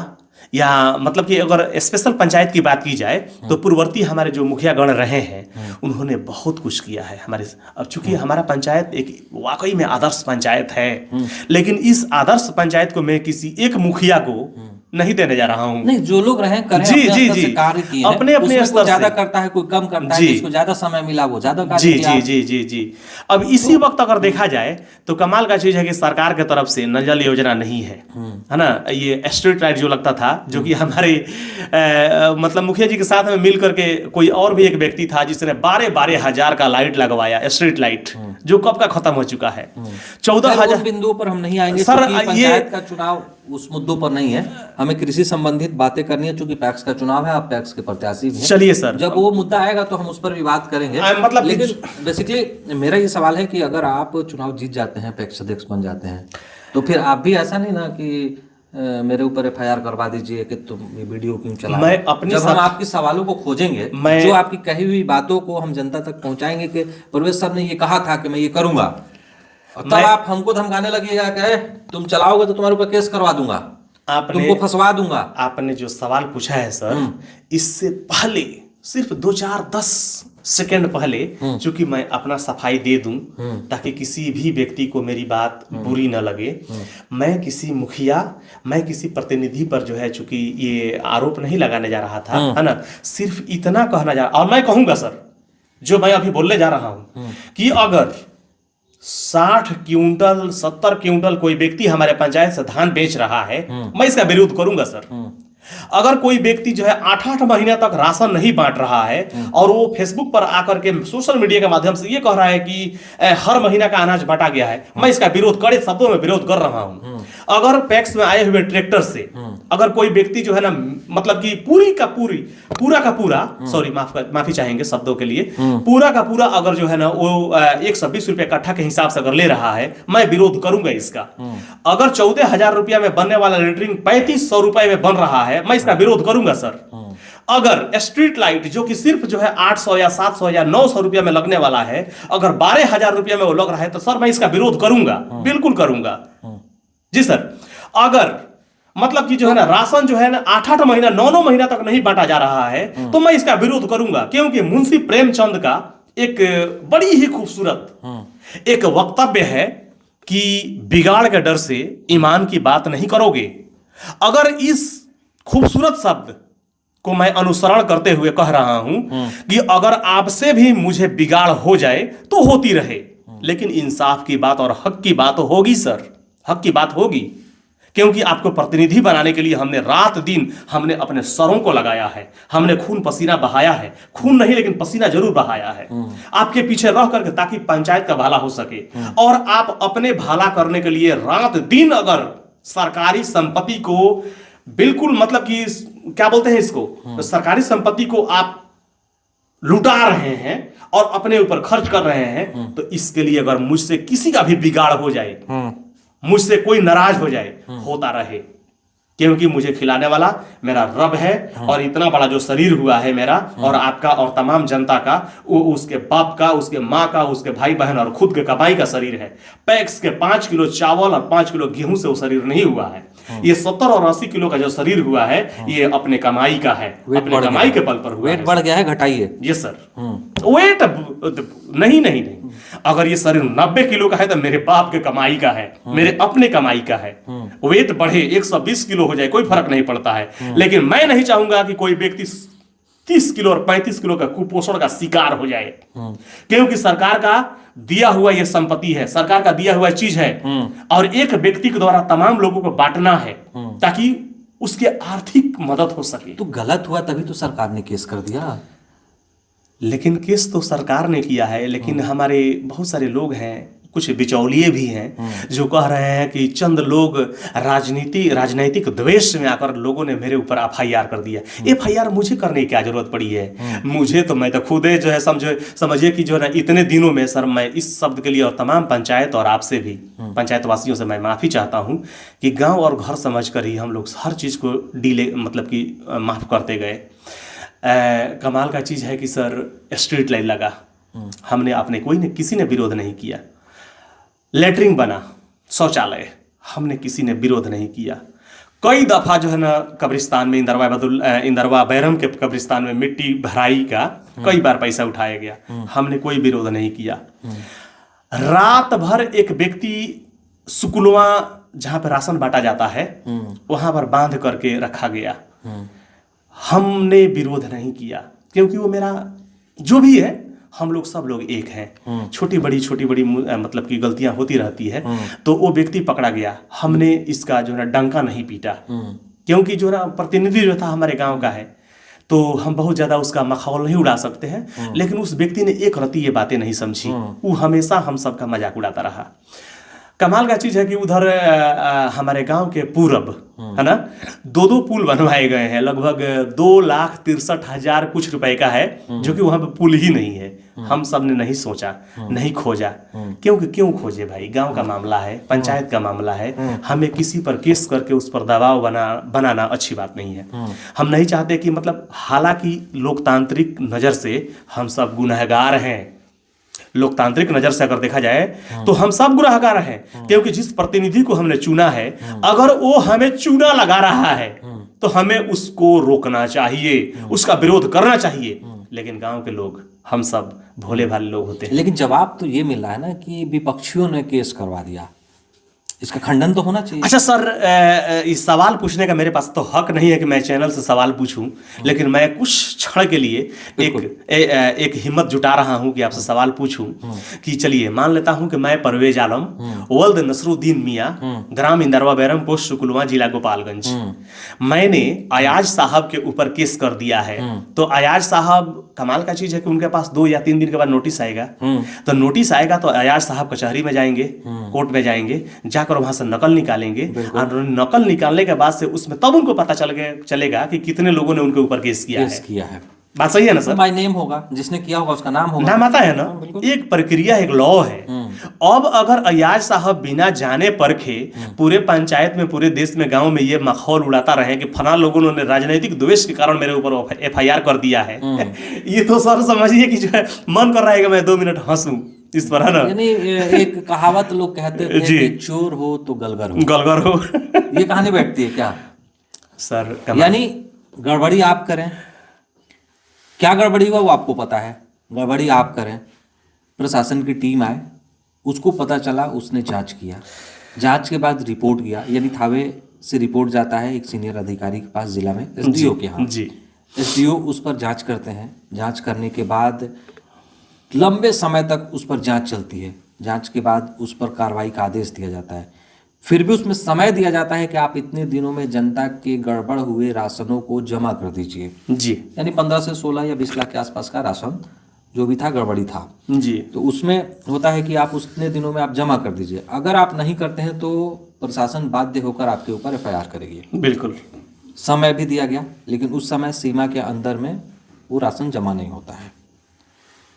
या मतलब कि अगर स्पेशल पंचायत की बात की जाए तो पूर्ववर्ती हमारे जो मुखिया गण रहे हैं उन्होंने बहुत कुछ किया है हमारे। अब चूंकि हमारा पंचायत एक वाकई में आदर्श पंचायत है, लेकिन इस आदर्श पंचायत को मैं किसी एक मुखिया को नहीं देने जा रहा हूं। नहीं, जो लोग रहे करें, जी, अपने जी, स्तर से जी। कार्य किए हैं, अपने उसमें स्तर कोई ज्यादा से। करता है, कोई कम करता है, जी। जिसको ज्यादा समय मिला वो ज्यादा कार्य जी किया। जी जी जी जी। अब इसी वक्त अगर देखा जाए तो कमाल का चीज है कि सरकार की तरफ से नल योजना नहीं है ना। ये स्ट्रीट लाइट जो लगता था, जो कि हमारे मतलब मुखिया जी के साथ में मिल करके कोई और भी एक व्यक्ति था जिसने 12,000 का लाइट लगवाया, स्ट्रीट लाइट, जो कब का खत्म हो चुका है। 14,000 बिंदुओं पर हम नहीं आएंगे सर, क्योंकि पंचायत का चुनाव उस मुद्दों पर नहीं है। हमें कृषि संबंधित बातें करनी है, क्योंकि पैक्स का चुनाव है, आप पैक्स के प्रत्याशी भी हैं। चलिए सर, जब वो मुद्दा आएगा तो हम उस पर भी बात करेंगे। मतलब लेकिन बेसिकली मेरा ये सवाल है कि अगर आप चुनाव जीत जाते हैं, पैक्स अध्यक्ष बन जाते हैं, तो फिर आप भी ऐसा नहीं ना कि मेरे ऊपर FIR करवा दीजिए कि तुम ये वीडियो क्यों चला। मैं अपनी जब हम आपके सवालों को खोजेंगे, जो आपकी कही हुई बातों को हम जनता तक पहुंचाएंगे कि परवेज साहब ने ये कहा था कि मैं ये करूंगा, तब आप हमको धमकाने लगेगा कि तुम चलाओगे तो तुम्हारे ऊपर केस करवा दूंगा, तुमको फंसवा दूंगा। आपने जो सवाल पूछा है सर, इससे पहले सिर्फ 2-4-10 सेकंड पहले, चूंकि मैं अपना सफाई दे दूं ताकि किसी भी व्यक्ति को मेरी बात बुरी न लगे, मैं किसी मुखिया, मैं किसी प्रतिनिधि पर जो है चूंकि ये आरोप नहीं लगाने जा रहा था, है ना, सिर्फ इतना कहना जा, और मैं कहूंगा सर, जो मैं अभी बोलने जा रहा हूं कि अगर 60 क्विंटल 70 क्विंटल कोई व्यक्ति हमारे पंचायत से धान बेच रहा है, मैं इसका विरोध करूंगा सर। अगर कोई व्यक्ति जो है 8-8 महीने तक राशन नहीं बांट रहा है और वो फेसबुक पर आकर के सोशल मीडिया के माध्यम से ये कह रहा है कि हर महीना का अनाज बांटा गया है, मैं इसका विरोध कड़े शब्दों में विरोध कर रहा हूं। अगर पैक्स में आए हुए ट्रैक्टर से अगर कोई व्यक्ति जो है ना, मतलब कि पूरा का पूरा, सॉरी माफी चाहेंगे शब्दों के लिए, पूरा का पूरा अगर जो है ना वो 120 रुपए कट्ठा के हिसाब से अगर ले रहा है, मैं विरोध करूंगा इसका। अगर 14,000 रुपया में बनने वाला लेटरिंग 3,500 रुपए में बन रहा है, मैं इसका विरोध करूंगा सर। अगर स्ट्रीट लाइट जो कि सिर्फ जो है 800 या 700 या 900 रुपया में लगने वाला है, अगर 12,000 रुपया में वो लग रहा है, तो सर मैं इसका विरोध करूंगा, बिल्कुल करूंगा जी सर। अगर मतलब कि जो है ना राशन जो है ना 8-8 महीना 9-9 महीना तक नहीं बांटा जा रहा है, तो मैं इसका विरोध करूंगा, क्योंकि मुंशी प्रेमचंद का एक बड़ी ही खूबसूरत एक वक्तव्य है कि बिगाड़ के डर से ईमान की बात नहीं करोगे। अगर इस खूबसूरत शब्द को मैं अनुसरण करते हुए कह रहा हूं कि अगर आपसे भी मुझे बिगाड़ हो जाए तो होती रहे, लेकिन इंसाफ की बात और हक की बात होगी सर, हक की बात होगी, क्योंकि आपको प्रतिनिधि बनाने के लिए हमने रात दिन हमने अपने सरों को लगाया है, हमने खून पसीना बहाया है, खून नहीं लेकिन पसीना जरूर बहाया है आपके पीछे रह करके, ताकि पंचायत का भला हो सके। और आप अपने भला करने के लिए रात दिन अगर सरकारी संपत्ति को बिल्कुल मतलब कि क्या बोलते हैं इसको, तो सरकारी संपत्ति को आप लुटा रहे हैं और अपने ऊपर खर्च कर रहे हैं, तो इसके लिए अगर मुझसे किसी का भी बिगाड़ हो जाए, मुझसे कोई नाराज हो जाए, होता रहे, क्योंकि मुझे खिलाने वाला मेरा रब है। और इतना बड़ा जो शरीर हुआ है मेरा और आपका और तमाम जनता का, वो उसके बाप का, उसके माँ का, उसके भाई बहन और खुद के कमाई का शरीर है। पैक्स के 5 किलो चावल और 5 किलो गेहूं से वो शरीर नहीं हुआ है। ये 70 और 80 किलो का जो शरीर हुआ है, ये अपने कमाई का है, अपने कमाई के बल पर हुआ। वेट बढ़ गया है, घटाइए। ये सर वेट नहीं, अगर ये शरीर 90 किलो का है तो मेरे बाप के कमाई का है, मेरे अपने कमाई का है। वेट बढ़े 120 किलो हो जाए, कोई फर्क नहीं पड़ता है, लेकिन मैं नहीं चाहूंगा कि कोई व्यक्ति 30 किलो और 35 किलो का कुपोषण का शिकार हो जाए, क्योंकि सरकार का दिया हुआ यह संपत्ति है, सरकार का दिया हुआ चीज है, और एक व्यक्ति के द्वारा तमाम लोगों को बांटना है ताकि उसके आर्थिक मदद हो सके। तो गलत हुआ तभी तो सरकार ने केस कर दिया। लेकिन केस तो सरकार ने किया है, लेकिन हमारे बहुत सारे लोग हैं, कुछ बिचौलिए भी हैं, जो कह रहे हैं कि चंद लोग राजनीतिक द्वेष में आकर लोगों ने मेरे ऊपर FIR कर दिया। FIR मुझे करने की क्या जरूरत पड़ी है? मुझे तो, मैं तो खुद जो है समझिए कि जो है ना, इतने दिनों में सर मैं इस शब्द के लिए और तमाम पंचायत और आपसे भी पंचायत वासियों से मैं माफ़ी चाहता हूँ कि गाँव और घर समझ कर ही हम लोग हर चीज़ को मतलब कि माफ़ करते गए। कमाल का चीज़ है कि सर स्ट्रीट लाइट लगा, हमने अपने किसी ने विरोध नहीं किया। लेटरिंग बना, शौचालय, हमने किसी ने विरोध नहीं किया। कई दफ़ा जो है ना कब्रिस्तान में इंदरवा बैरम के कब्रिस्तान में मिट्टी भराई का कई बार पैसा उठाया गया, हमने कोई विरोध नहीं किया। रात भर एक व्यक्ति सुकुलवा जहाँ पर राशन बांटा जाता है वहाँ पर बांध करके रखा गया। हमने विरोध नहीं किया क्योंकि वो मेरा जो भी है, हम लोग सब लोग एक हैं। छोटी बड़ी मतलब कि गलतियां होती रहती है। तो वो व्यक्ति पकड़ा गया, हमने इसका जो है डंका नहीं पीटा, क्योंकि जो ना प्रतिनिधि जो था हमारे गांव का है, तो हम बहुत ज़्यादा उसका मखौल नहीं उड़ा सकते हैं। लेकिन उस व्यक्ति ने एक रत्ती ये बातें नहीं समझी, वो हमेशा हम सबका मजाक उड़ाता रहा। कमाल का चीज़ है कि उधर हमारे गांव के पूरब है ना, दो पुल बनवाए गए हैं, लगभग 2,63,000 कुछ रुपए का है, जो कि वहां पे पुल ही नहीं है। हम सब ने नहीं सोचा, नहीं खोजा, क्योंकि क्यों खोजे भाई, गांव का मामला है, पंचायत का मामला है। हमें किसी पर केस करके उस पर दबाव बनाना अच्छी बात नहीं है। हम नहीं चाहते कि मतलब, हालांकि लोकतांत्रिक नज़र से हम सब गुनहगार हैं, लोकतांत्रिक नजर से अगर देखा जाए तो हम सब गुनहगार हैं, क्योंकि जिस प्रतिनिधि को हमने चुना है, अगर वो हमें चूना लगा रहा है तो हमें उसको रोकना चाहिए, उसका विरोध करना चाहिए। लेकिन गांव के लोग, हम सब भोले भाले लोग होते हैं। लेकिन जवाब तो ये मिल रहा है ना कि विपक्षियों ने केस करवा दिया, इसका खंडन तो होना चाहिए। अच्छा सर, इस सवाल पूछने का मेरे पास तो हक नहीं है कि मैं चैनल से सवाल पूछूं, लेकिन मैं कुछ क्षण के लिए एक हिम्मत जुटा रहा हूं कि आपसे सवाल पूछूं। कि चलिए मान लेता हूं कि मैं परवेज आलम वल्द नसरुद्दीन मियां, ग्राम इंदरवा बैरम, पोस्ट सुकुलवा, जिला गोपालगंज, मैंने अयाज साहब के ऊपर केस कर दिया है। तो अयाज साहब, कमाल का चीज है कि उनके पास 2 या 3 दिन के बाद नोटिस आएगा। तो नोटिस आएगा तो अयाज साहब कचहरी में जाएंगे, कोर्ट में जाएंगे, जाकर वहां से नकल निकालेंगे, और नकल निकालने के बाद से उसमें तब उनको पता चलेगा कि कितने लोगों ने उनके ऊपर केस किया है। बात सही है ना सर? माय नेम होगा, जिसने किया होगा उसका नाम होगा, नाम आता है ना। एक प्रक्रिया, एक लॉ है। अब अगर अयाज साहब बिना जाने परखे पूरे पंचायत में, पूरे देश में, गांव में ये मखौल उड़ाता रहे कि फला लोगों ने राजनीतिक द्वेष के कारण मेरे ऊपर FIR कर दिया है, ये तो सर समझिए कि जो है मन कर रहा है कि मैं 2 मिनट हंसूं इस पर, है ना। यानी एक कहावत लोग कहते थे कि चोर हो तो गलगर हो, ये कहानी बैठती है क्या सर? यानी गड़बड़ी आप करें, क्या गड़बड़ी हुआ वो आपको पता है, गड़बड़ी आप करें, प्रशासन की टीम आए, उसको पता चला, उसने जांच किया, जांच के बाद रिपोर्ट गया, यानी थावे से रिपोर्ट जाता है एक सीनियर अधिकारी के पास जिला में, SDO के यहाँ जी, SDO उस पर जांच करते हैं। जांच करने के बाद लंबे समय तक उस पर जांच चलती है, जांच के बाद उस पर कार्रवाई का आदेश दिया जाता है। फिर भी उसमें समय दिया जाता है कि आप इतने दिनों में जनता के गड़बड़ हुए राशनों को जमा कर दीजिए जी, यानी 15 से 16 या 20 लाख के आसपास का राशन जो भी था गड़बड़ी था जी। तो उसमें होता है कि आप उतने दिनों में आप जमा कर दीजिए। अगर आप नहीं करते हैं तो प्रशासन बाध्य होकर आपके ऊपर FIR करेगी। बिल्कुल। समय भी दिया गया, लेकिन उस समय सीमा के अंदर में वो राशन जमा नहीं होता है,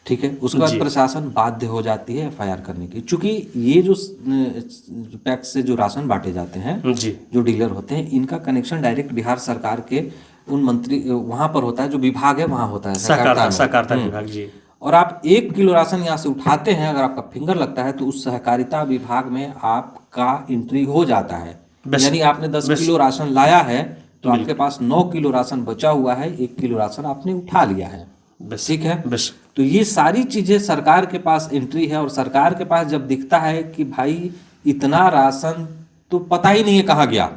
ठीक है। उसके बाद प्रशासन बाध्य हो जाती है FIR करने की, क्योंकि ये जो पैक्स से जो राशन बांटे जाते हैं जी, जो डीलर होते हैं, इनका कनेक्शन डायरेक्ट बिहार सरकार के उन मंत्री वहां पर होता है, जो विभाग है वहां होता है, सहकारिता विभाग जी। और आप 1 किलो राशन यहाँ से उठाते हैं, अगर आपका फिंगर लगता है तो उस सहकारिता विभाग में आपका एंट्री हो जाता है। यानी आपने 10 किलो राशन लाया है तो आपके पास 9 किलो राशन बचा हुआ है, 1 किलो राशन आपने उठा लिया है, ठीक है। तो ये सारी चीजें सरकार के पास एंट्री है, और सरकार के पास जब दिखता है कि भाई इतना राशन तो पता ही नहीं है कहाँ गया,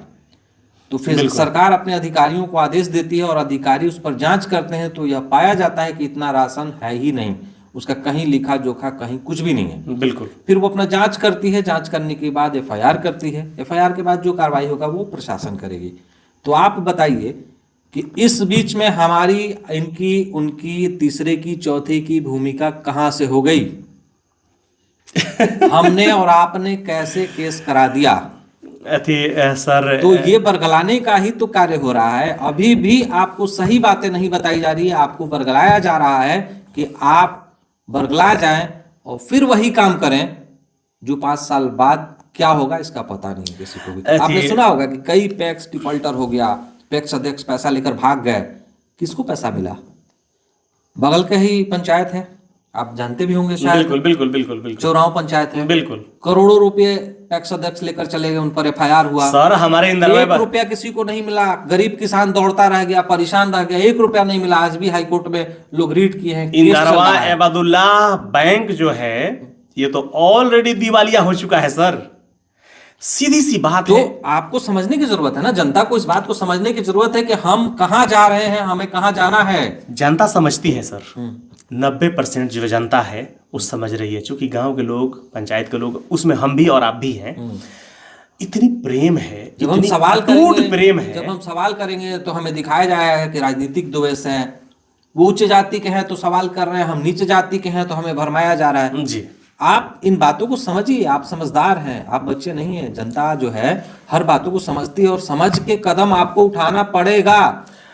तो फिर सरकार अपने अधिकारियों को आदेश देती है और अधिकारी उस पर जांच करते हैं, तो यह पाया जाता है कि इतना राशन है ही नहीं, उसका कहीं लिखा जोखा कहीं कुछ भी नहीं है। बिल्कुल। फिर वो अपना जांच करती है, जांच करने के बाद FIR करती है, FIR के बाद जो कार्रवाई होगा वो प्रशासन करेगी। तो आप बताइए कि इस बीच में हमारी, इनकी, उनकी, तीसरे की, चौथे की भूमिका कहां से हो गई? हमने और आपने कैसे केस करा दिया सर? तो ये बरगलाने का ही तो कार्य हो रहा है। अभी भी आपको सही बातें नहीं बताई जा रही है, आपको बरगलाया जा रहा है कि आप बरगला जाएं और फिर वही काम करें जो 5 साल बाद क्या होगा इसका पता नहीं किसी को भी। आपने सुना होगा कि कई पैक्स डिफॉल्टर हो गया, पैक्स अध्यक्ष पैसा लेकर भाग गए, किसको पैसा मिला? बगल के ही पंचायत है, आप जानते भी होंगे शायद। बिल्कुल। चौराव पंचायत है, बिल्कुल। करोड़ों रुपए पैक्स अध्यक्ष लेकर चले गए, उन पर FIR हुआ। सर हमारे इंदरवा 1 रुपया किसी को नहीं मिला, गरीब किसान दौड़ता रह गया, परेशान रह गया, 1 रुपया नहीं मिला। आज भी हाईकोर्ट में लोग रीट किए हैं। इंदरवा एबादुल्लाह बैंक जो है ये तो ऑलरेडी दिवालिया हो चुका है सर। सीधी सी बात तो है। आपको समझने की जरूरत है ना, जनता को इस बात को समझने की जरूरत है कि हम कहाँ जा रहे हैं, हमें कहाँ जाना है। जनता समझती है सर, 90% जो जनता है वो समझ रही है, क्योंकि गांव के लोग, पंचायत के लोग, उसमें हम भी और आप भी हैं, इतनी प्रेम है, जब हम इतनी सवाल अटूट करेंगे, प्रेम है। जब हम सवाल करेंगे तो हमें दिखाया जाएगा कि राजनीतिक द्वेष है, वो उच्च जाति के हैं तो सवाल कर रहे हैं, हम नीच जाति के हैं तो हमें भरमाया जा रहा है। जी, आप इन बातों को समझिए, आप समझदार हैं, आप बच्चे नहीं हैं। जनता जो है हर बातों को समझती है और समझ के कदम आपको उठाना पड़ेगा,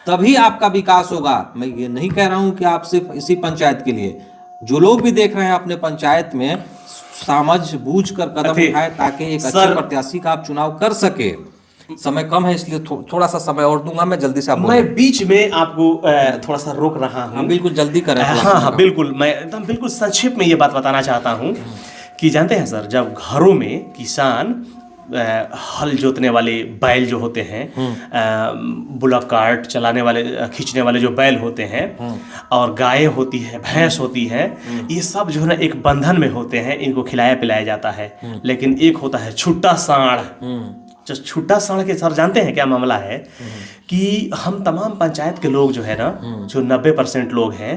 तभी आपका विकास होगा। मैं ये नहीं कह रहा हूं कि आप सिर्फ इसी पंचायत के लिए, जो लोग भी देख रहे हैं अपने पंचायत में, समझ बूझ कर कदम उठाए ताकि एक अच्छे प्रत्याशी का आप चुनाव कर सके। समय कम है इसलिए थोड़ा सा समय और दूंगा मैं, जल्दी से आप मैं बीच में आपको थोड़ा सा रोक रहा हूँ। हाँ बिल्कुल, जल्दी करें। हाँ, बिल्कुल, मैं एकदम बिल्कुल संक्षेप में ये बात बताना चाहता हूँ कि जानते हैं सर, जब घरों में किसान हल जोतने वाले बैल जो होते हैं, बुलक कार्ट चलाने वाले, खींचने वाले जो बैल होते हैं, और गायें होती है, भैंस होती है, ये सब जो है ना एक बंधन में होते हैं, इनको खिलाया पिलाया जाता है। लेकिन एक होता है छुट्टा साढ़। जो छुट्टा साढ़ के सर जानते हैं क्या मामला है कि हम तमाम पंचायत के लोग जो है ना, जो 90% लोग हैं,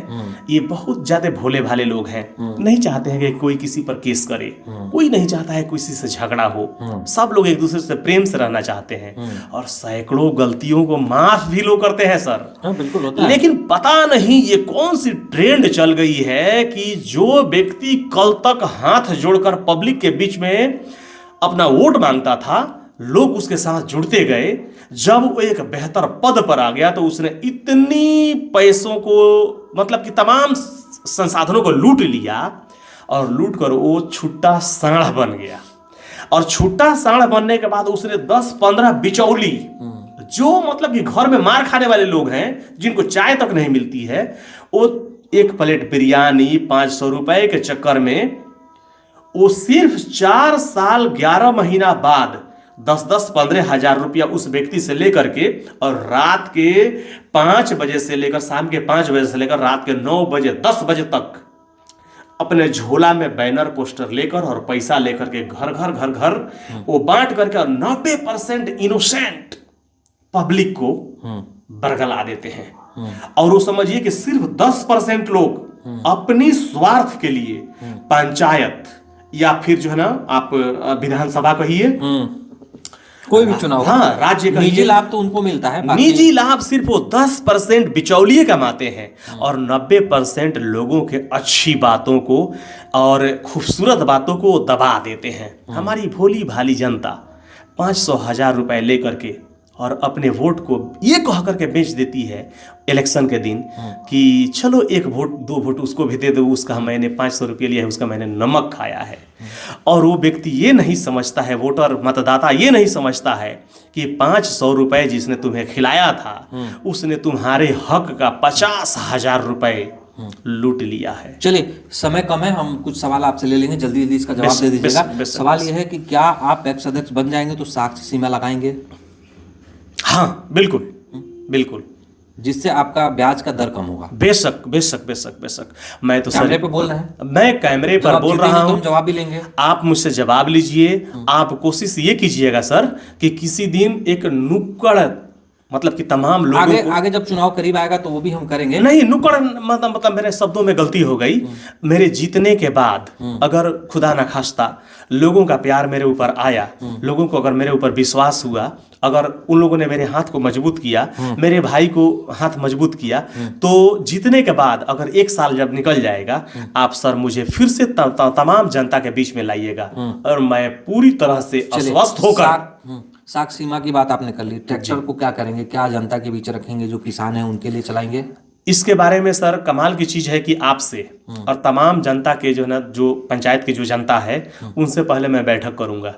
ये बहुत ज्यादा भोले भाले लोग हैं, नहीं चाहते हैं कि कोई किसी पर केस करे, कोई नहीं चाहता है किसी से झगड़ा हो, सब लोग एक दूसरे से प्रेम से रहना चाहते हैं, और सैकड़ों गलतियों को माफ भी लोग करते हैं सर। बिल्कुल होता है। लेकिन पता नहीं ये कौन सी ट्रेंड चल गई है कि जो व्यक्ति कल तक हाथ जोड़कर पब्लिक के बीच में अपना वोट मांगता था, लोग उसके साथ जुड़ते गए, जब वो एक बेहतर पद पर आ गया तो उसने इतनी पैसों को, मतलब कि तमाम संसाधनों को लूट लिया, और लूट कर वो छुट्टा साढ़ बन गया। और छुट्टा साढ़ बनने के बाद उसने 10-15 बिचौली, जो मतलब कि घर में मार खाने वाले लोग हैं, जिनको चाय तक नहीं मिलती है, वो एक प्लेट बिरयानी 500 रुपए के चक्कर में वो सिर्फ 4 साल 11 महीना बाद 10-15 हजार रुपया उस व्यक्ति से लेकर के, और रात के 5 बजे से लेकर शाम के 5 बजे से लेकर रात के 9 बजे 10 बजे तक अपने झोला में बैनर पोस्टर लेकर और पैसा लेकर के घर घर वो बांट करके, और 90% इनोसेंट पब्लिक को बरगला देते हैं। और वो समझिए कि सिर्फ 10% लोग अपनी स्वार्थ के लिए पंचायत या फिर जो है ना आप विधानसभा कहिए, कोई भी चुनाव, हाँ, राज्य का निजी लाभ तो उनको मिलता है, निजी लाभ सिर्फ वो 10% बिचौलिए कमाते हैं, और 90% लोगों के अच्छी बातों को और खूबसूरत बातों को दबा देते हैं। हमारी भोली भाली जनता 500-1000 रुपए लेकर के और अपने वोट को ये कह करके बेच देती है इलेक्शन के दिन कि चलो 1 वोट 2 वोट उसको भी दे दो, उसका मैंने 500 रुपये लिया है, उसका मैंने नमक खाया है। और वो व्यक्ति ये नहीं समझता है, वोटर मतदाता ये नहीं समझता है कि 500 रुपये जिसने तुम्हें खिलाया था, उसने तुम्हारे हक का 50,000 रुपये लूट लिया है। चलिए, समय कम है, हम कुछ सवाल आपसे ले लेंगे, जल्दी जल्दी इसका जवाब दे दीजिएगा। सवाल यह है कि क्या आप पैक्स अध्यक्ष बन जाएंगे तो साक्ष्य सीमा लगाएंगे? हाँ, बिल्कुल बिल्कुल, जिससे आपका ब्याज का दर कम होगा। बेशक बेशक बेशक बेशक। मैं तो कैमरे पे बोल रहे हैं, मैं कैमरे पर बोल रहा हूँ, जवाब भी लेंगे, आप मुझसे जवाब लीजिए। आप कोशिश ये कीजिएगा सर कि किसी दिन एक नुक्कड़, मतलब कि तमाम लोगों आगे जब चुनाव करीब आएगा तो वो भी हम करेंगे। नहीं, नुक्कड़ मतलब मेरे शब्दों में गलती हो गई। मेरे जीतने के बाद अगर खुदा न खास्ता लोगों का प्यार मेरे ऊपर आया, लोगों को अगर मेरे ऊपर विश्वास हुआ, अगर उन लोगों ने मेरे हाथ को मजबूत किया, मेरे भाई को हाथ मजबूत किया, तो जीतने के बाद अगर 1 साल जब निकल जाएगा, आप सर मुझे फिर से तमाम जनता के बीच में लाइएगा, और मैं पूरी तरह से आश्वस्त होकर। साख सीमा की बात आपने कर ली, ट्रैक्टर को क्या करेंगे? क्या जनता के बीच रखेंगे, जो किसान हैं उनके लिए चलाएंगे? इसके बारे में सर कमाल की चीज है कि आपसे और तमाम जनता के जो है ना, जो पंचायत की जो जनता है, उनसे पहले मैं बैठक करूंगा।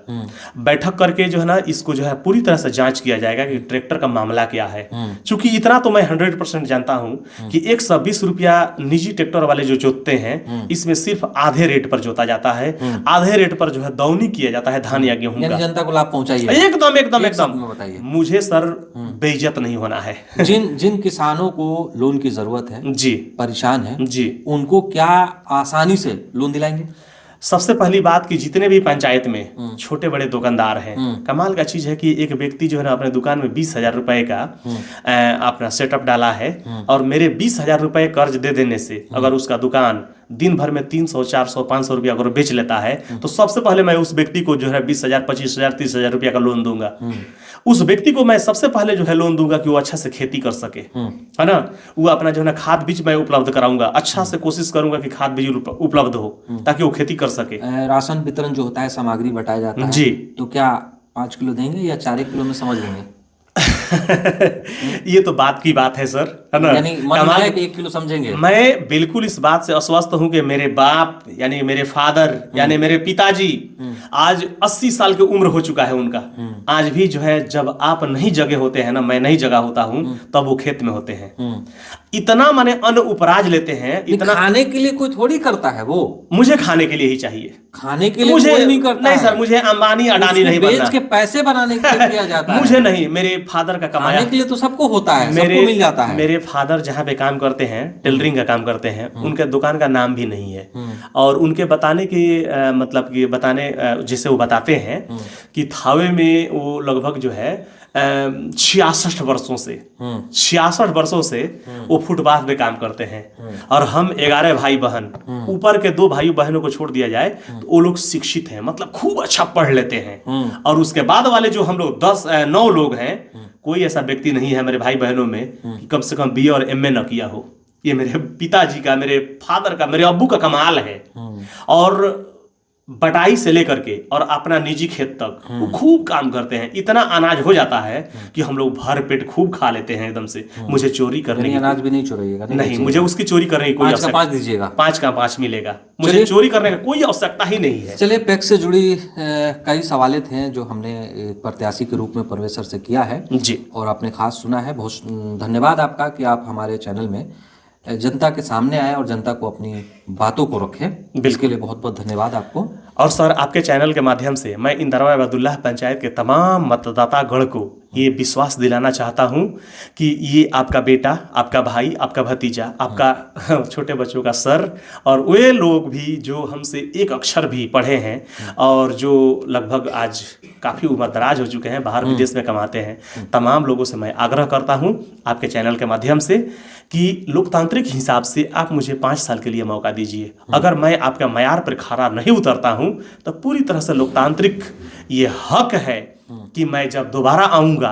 बैठक करके जो है ना, इसको जो है पूरी तरह से जांच किया जाएगा कि ट्रैक्टर का मामला क्या है। क्योंकि इतना तो मैं 100% जानता हूं कि 120 रुपया निजी ट्रैक्टर वाले जो जोतते हैं, इसमें सिर्फ आधे रेट पर जोता जाता है, आधे रेट पर जो है दौनी किया जाता है धान या गेहूं का। जनता को लाभ पहुंचाइए। एकदम एकदम एकदम। बताइए मुझे सर बेइज्जत नहीं होना है। जिन किसानों को लोन की जरूरत है, जी, परेशान है जी, उनको क्या आसानी से लोन दिलाएंगे? सबसे पहली बात कि जितने भी पंचायत में छोटे बड़े दुकानदार हैं, कमाल का चीज है कि एक व्यक्ति जो है ना अपने दुकान में 20,000 रुपए का अपना सेटअप डाला है, और मेरे 20,000 रुपए कर्ज दे देने से अगर उसका दुकान दिन भर में 300, 400, 500 रुपया अगर बेच लेता है, तो सबसे पहले मैं उस व्यक्ति को जो है 20,000, 25,000, 30,000 रुपया का लोन दूंगा। उस व्यक्ति को मैं सबसे पहले जो है लोन दूंगा कि वो अच्छा से खेती कर सके, है ना। वो अपना जो है ना खाद बीज मैं उपलब्ध कराऊंगा, अच्छा से कोशिश करूंगा कि खाद बीज उपलब्ध हो ताकि वो खेती कर सके। राशन वितरण जो होता है, सामग्री बंटाया जाता है जी, तो क्या 5 किलो देंगे या 4 किलो में समझ लेंगे? ये तो बात की बात है सर, है ना। यानी मन में है कि 1 किलो समझेंगे? मैं बिल्कुल इस बात से अस्वस्थ हूं कि मेरे बाप यानी मेरे फादर यानी मेरे पिताजी आज 80 साल की उम्र हो चुका है उनका, आज भी जो है जब आप नहीं जगे होते हैं ना, मैं नहीं जगा होता हूं, तब वो खेत में होते हैं। इतना माने अन्न उपराज लेते हैं, इतना खाने के लिए कोई थोड़ी करता है वो। मुझे खाने के लिए ही चाहिए, खाने के लिए मुझे कोई नहीं करता नहीं है। सर, मुझे अंबानी अडानी नहीं बनना, बेच के पैसे बनाने के लिए किया जाता है। मुझे नहीं, मेरे फादर का कमाया खाने के लिए तो सबको होता है, सबको मिल जाता है। मेरे फादर जहाँ पे काम करते हैं, टेलरिंग का काम करते हैं, उनके दुकान का नाम भी नहीं है, और उनके बताने की मतलब कि बताने जिसे वो बताते हैं कि थावे में वो लगभग जो है 66 वर्षों से 66 वर्षों से वो फुटपाथ पे काम करते हैं, और हम 11 भाई बहन, ऊपर के 2 भाई बहनों को छोड़ दिया जाए तो वो लोग शिक्षित हैं, मतलब खूब अच्छा पढ़ लेते हैं। और उसके बाद वाले जो हम लोग 9 लोग हैं, कोई ऐसा व्यक्ति नहीं है मेरे भाई बहनों में कि कम से कम BA और MA न किया हो। ये मेरे पिताजी का, मेरे फादर का, मेरे अब्बू का कमाल है। और बटाई से लेकर के और अपना निजी खेत तक वो खूब काम करते हैं, इतना अनाज हो जाता है कि हम लोग भर पेट खूब खा लेते हैं एकदम से। मुझे चोरी करने की अनाज भी नहीं चुराइएगा? नहीं, मुझे उसकी चोरी करने की कोई 5 का 5 दीजिएगा। 5 का 5 मिलेगा, मुझे चोरी करने का कोई आवश्यकता ही नहीं है। चलिए, पैक्स से जुड़ी कई सवाल थे जो हमने एक प्रत्याशी के रूप में परवेश सर से किया है जी, और आपने खास सुना है। बहुत धन्यवाद आपका कि आप हमारे चैनल में जनता के सामने आए और जनता को अपनी बातों को रखें। इसके लिए बहुत बहुत धन्यवाद आपको। और सर, आपके चैनल के माध्यम से मैं इंदरवा अबदुल्लाह पंचायत के तमाम मतदाता गण को ये विश्वास दिलाना चाहता हूँ कि ये आपका बेटा, आपका भाई, आपका भतीजा, आपका छोटे बच्चों का सर, और वे लोग भी जो हमसे एक अक्षर भी पढ़े हैं और जो लगभग आज काफ़ी उम्रदराज हो चुके हैं, बाहर विदेश में कमाते हैं, तमाम लोगों से मैं आग्रह करता हूँ आपके चैनल के माध्यम से कि लोकतांत्रिक हिसाब से आप मुझे 5 साल के लिए मौका दीजिए। अगर मैं आपका मयार पर खरा नहीं उतरता हूँ तो पूरी तरह से लोकतांत्रिक ये हक है कि मैं जब दोबारा आऊँगा,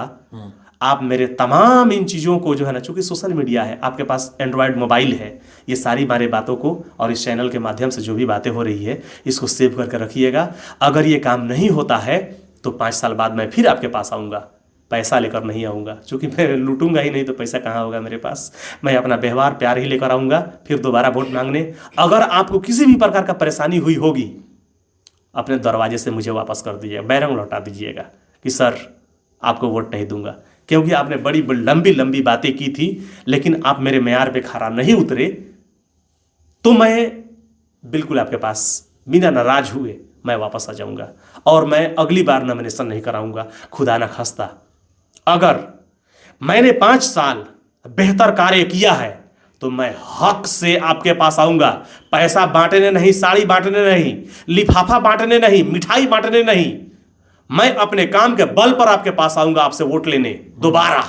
आप मेरे तमाम इन चीज़ों को जो है ना, चूंकि सोशल मीडिया है, आपके पास एंड्रॉयड मोबाइल है, ये सारी हमारे बातों को और इस चैनल के माध्यम से जो भी बातें हो रही है इसको सेव करके रखिएगा। अगर ये काम नहीं होता है तो 5 साल बाद मैं फिर आपके पास आऊँगा, पैसा लेकर नहीं आऊँगा, क्योंकि मैं लूटूंगा ही नहीं तो पैसा कहाँ होगा मेरे पास। मैं अपना व्यवहार प्यार ही लेकर आऊँगा फिर दोबारा वोट मांगने। अगर आपको किसी भी प्रकार का परेशानी हुई होगी, अपने दरवाजे से मुझे वापस कर दीजिएगा, बैरंग लौटा दीजिएगा कि सर आपको वोट नहीं दूंगा, क्योंकि आपने बड़ी लंबी लंबी बातें की थी लेकिन आप मेरे मेयार पे खरा नहीं उतरे, तो मैं बिल्कुल आपके पास बिना नाराज हुए मैं वापस आ जाऊंगा और मैं अगली बार नॉमिनेशन नहीं कराऊंगा। खुदा न खास्ता अगर मैंने 5 साल बेहतर कार्य किया है तो मैं हक से आपके पास आऊंगा। पैसा बांटने नहीं, साड़ी बांटने नहीं, लिफाफा बांटने नहीं, मिठाई बांटने नहीं, मैं अपने काम के बल पर आपके पास आऊंगा आपसे वोट लेने दोबारा।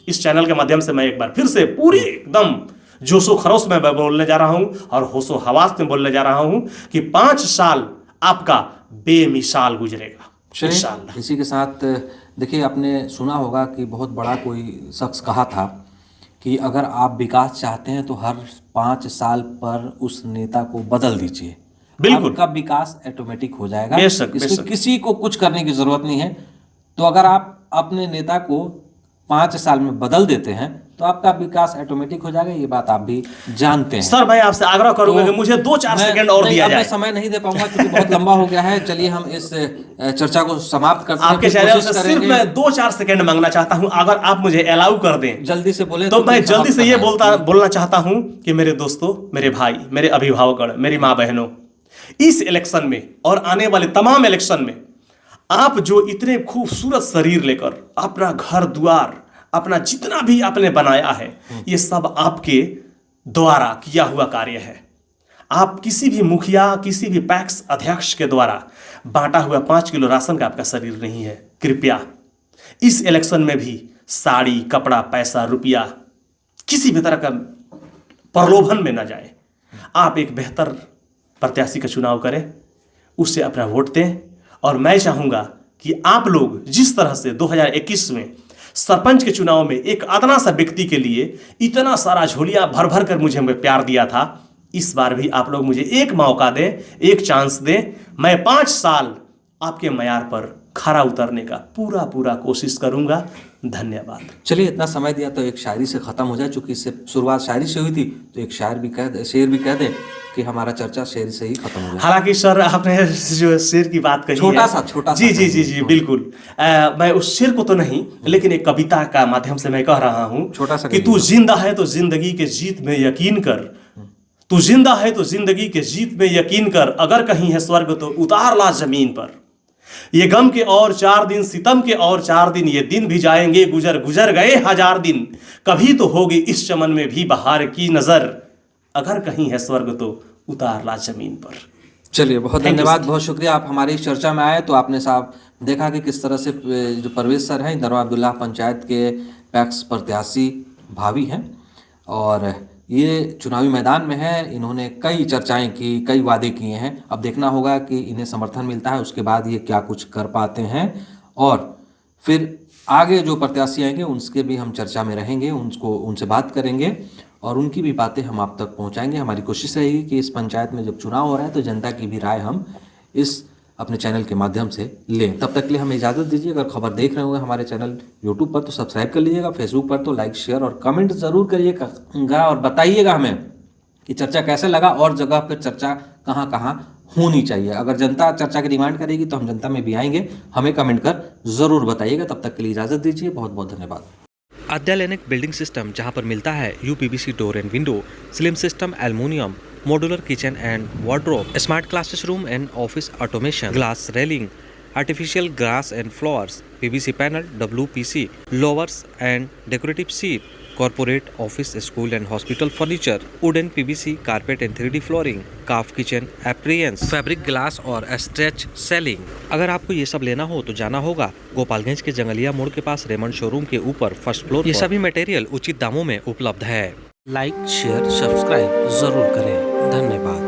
इस चैनल के माध्यम से मैं एक बार फिर से पूरी एकदम जोशो खरोश में बोलने जा रहा हूं और होशो हवास में बोलने जा रहा हूं कि 5 साल आपका बेमिसाल गुजरेगा इंशाअल्लाह। इसी के साथ देखिए, आपने सुना होगा कि बहुत बड़ा कोई शख्स कहा था कि अगर आप विकास चाहते हैं तो हर 5 साल पर उस नेता को बदल दीजिए, बिल्कुल आपका विकास ऑटोमेटिक हो जाएगा। बेशक, इसमें किसी को कुछ करने की जरूरत नहीं है। तो अगर आप अपने नेता को 5 साल में बदल देते हैं तो आपका विकास ऑटोमेटिक हो जाएगा। ये बात आप भी जानते हैं। सर, मैं आपसे आग्रह करूंगा कि मुझे 2-4 सेकंड और दिया जाए। मैं समय नहीं दे पाऊंगा क्योंकि बहुत लंबा हो गया है। चलिए हम इस चर्चा को समाप्त करते हैं। आपके चैनल से सिर्फ मैं 2-4 सेकंड मांगना चाहता हूं, अगर आप मुझे अलाउ कर दें जल्दी से बोले तो मैं जल्दी से ये बोलना चाहता हूं कि मेरे दोस्तों, मेरे भाई, मेरे अभिभावकगण, मेरी माँ बहनों, इस इलेक्शन में और आने वाले तमाम इलेक्शन में आप जो इतने खूबसूरत शरीर लेकर अपना घर द्वार, अपना जितना भी आपने बनाया है, ये सब आपके द्वारा किया हुआ कार्य है। आप किसी भी मुखिया, किसी भी पैक्स अध्यक्ष के द्वारा बांटा हुआ 5 किलो राशन का आपका शरीर नहीं है। कृपया इस इलेक्शन में भी साड़ी, कपड़ा, पैसा, रुपया किसी भी तरह का प्रलोभन में न जाए। आप एक बेहतर प्रत्याशी का चुनाव करें, उससे अपना वोट दें। और मैं चाहूँगा कि आप लोग जिस तरह से 2021 में सरपंच के चुनाव में एक अदना सा व्यक्ति के लिए इतना सारा झोलियाँ भर भर कर मुझे प्यार दिया था, इस बार भी आप लोग मुझे एक मौका दें, एक चांस दें। मैं 5 साल आपके मयार पर खरा उतरने का पूरा कोशिश करूंगा। धन्यवाद। चलिए, इतना समय दिया तो एक शायरी से ख़त्म हो जाए। चूंकि इससे शुरुआत शायरी से हुई थी तो एक शेर भी कह दे कि हमारा चर्चा शेर से ही खत्म हो जाए। हालांकि सर, आपने जो शेर की बात कही छोटा सा जी बिल्कुल। मैं उस शेर को तो नहीं, लेकिन एक कविता का माध्यम से मैं कह रहा हूँ छोटा सा कि तू जिंदा है तो जिंदगी के जीत में यकीन कर, तू जिंदा है तो जिंदगी के जीत में यकीन कर, अगर कहीं है स्वर्ग तो उतार ला जमीन पर। ये गम के और 4 दिन, सितम के और 4 दिन, ये दिन भी जाएंगे गुजर गए 1000 दिन, कभी तो होगी इस चमन में भी बहार की नजर, अगर कहीं है स्वर्ग तो उतार ला जमीन पर। चलिए, बहुत धन्यवाद, बहुत शुक्रिया। आप हमारी इस चर्चा में आए तो आपने साहब देखा कि किस तरह से जो परवेज सर हैं इंदरवा अब्दुल्लाह पंचायत के पैक्स प्रत्याशी भावी हैं और ये चुनावी मैदान में है। इन्होंने कई चर्चाएं की, कई वादे किए हैं। अब देखना होगा कि इन्हें समर्थन मिलता है, उसके बाद ये क्या कुछ कर पाते हैं। और फिर आगे जो प्रत्याशी आएंगे उनके भी हम चर्चा में रहेंगे, उनसे बात करेंगे और उनकी भी बातें हम आप तक पहुंचाएंगे। हमारी कोशिश रहेगी कि इस पंचायत में जब चुनाव हो रहा है तो जनता की भी राय हम इस अपने चैनल के माध्यम से लें। तब तक के लिए हमें इजाज़त दीजिए। अगर खबर देख रहे होंगे हमारे चैनल यूट्यूब पर तो सब्सक्राइब कर लीजिएगा, फेसबुक पर तो लाइक, शेयर और कमेंट ज़रूर करिएगा और बताइएगा हमें कि चर्चा कैसे लगा और जगह पर चर्चा कहाँ कहाँ होनी चाहिए। अगर जनता चर्चा की डिमांड करेगी तो हम जनता में भी आएंगे, हमें कमेंट कर ज़रूर बताइएगा। तब तक के लिए इजाज़त दीजिए, बहुत बहुत धन्यवाद। अत्याधुनिक बिल्डिंग सिस्टम जहां पर मिलता है UPVC door and window, slim system aluminium, modular kitchen and wardrobe, smart classroom and office automation, glass railing, artificial grass and flowers, PVC panel, WPC, louvers and decorative sheet, corporate office, school and hospital furniture, wooden PVC carpet and 3D flooring, काफ किचन एप्रियंस, फैब्रिक ग्लास और स्ट्रेच सेलिंग। अगर आपको ये सब लेना हो तो जाना होगा गोपालगंज के जंगलिया मोड़ के पास रेमंड शोरूम के ऊपर फर्स्ट फ्लोर। ये सभी मटेरियल उचित दामों में उपलब्ध है। लाइक, शेयर, सब्सक्राइब जरूर करें। धन्यवाद।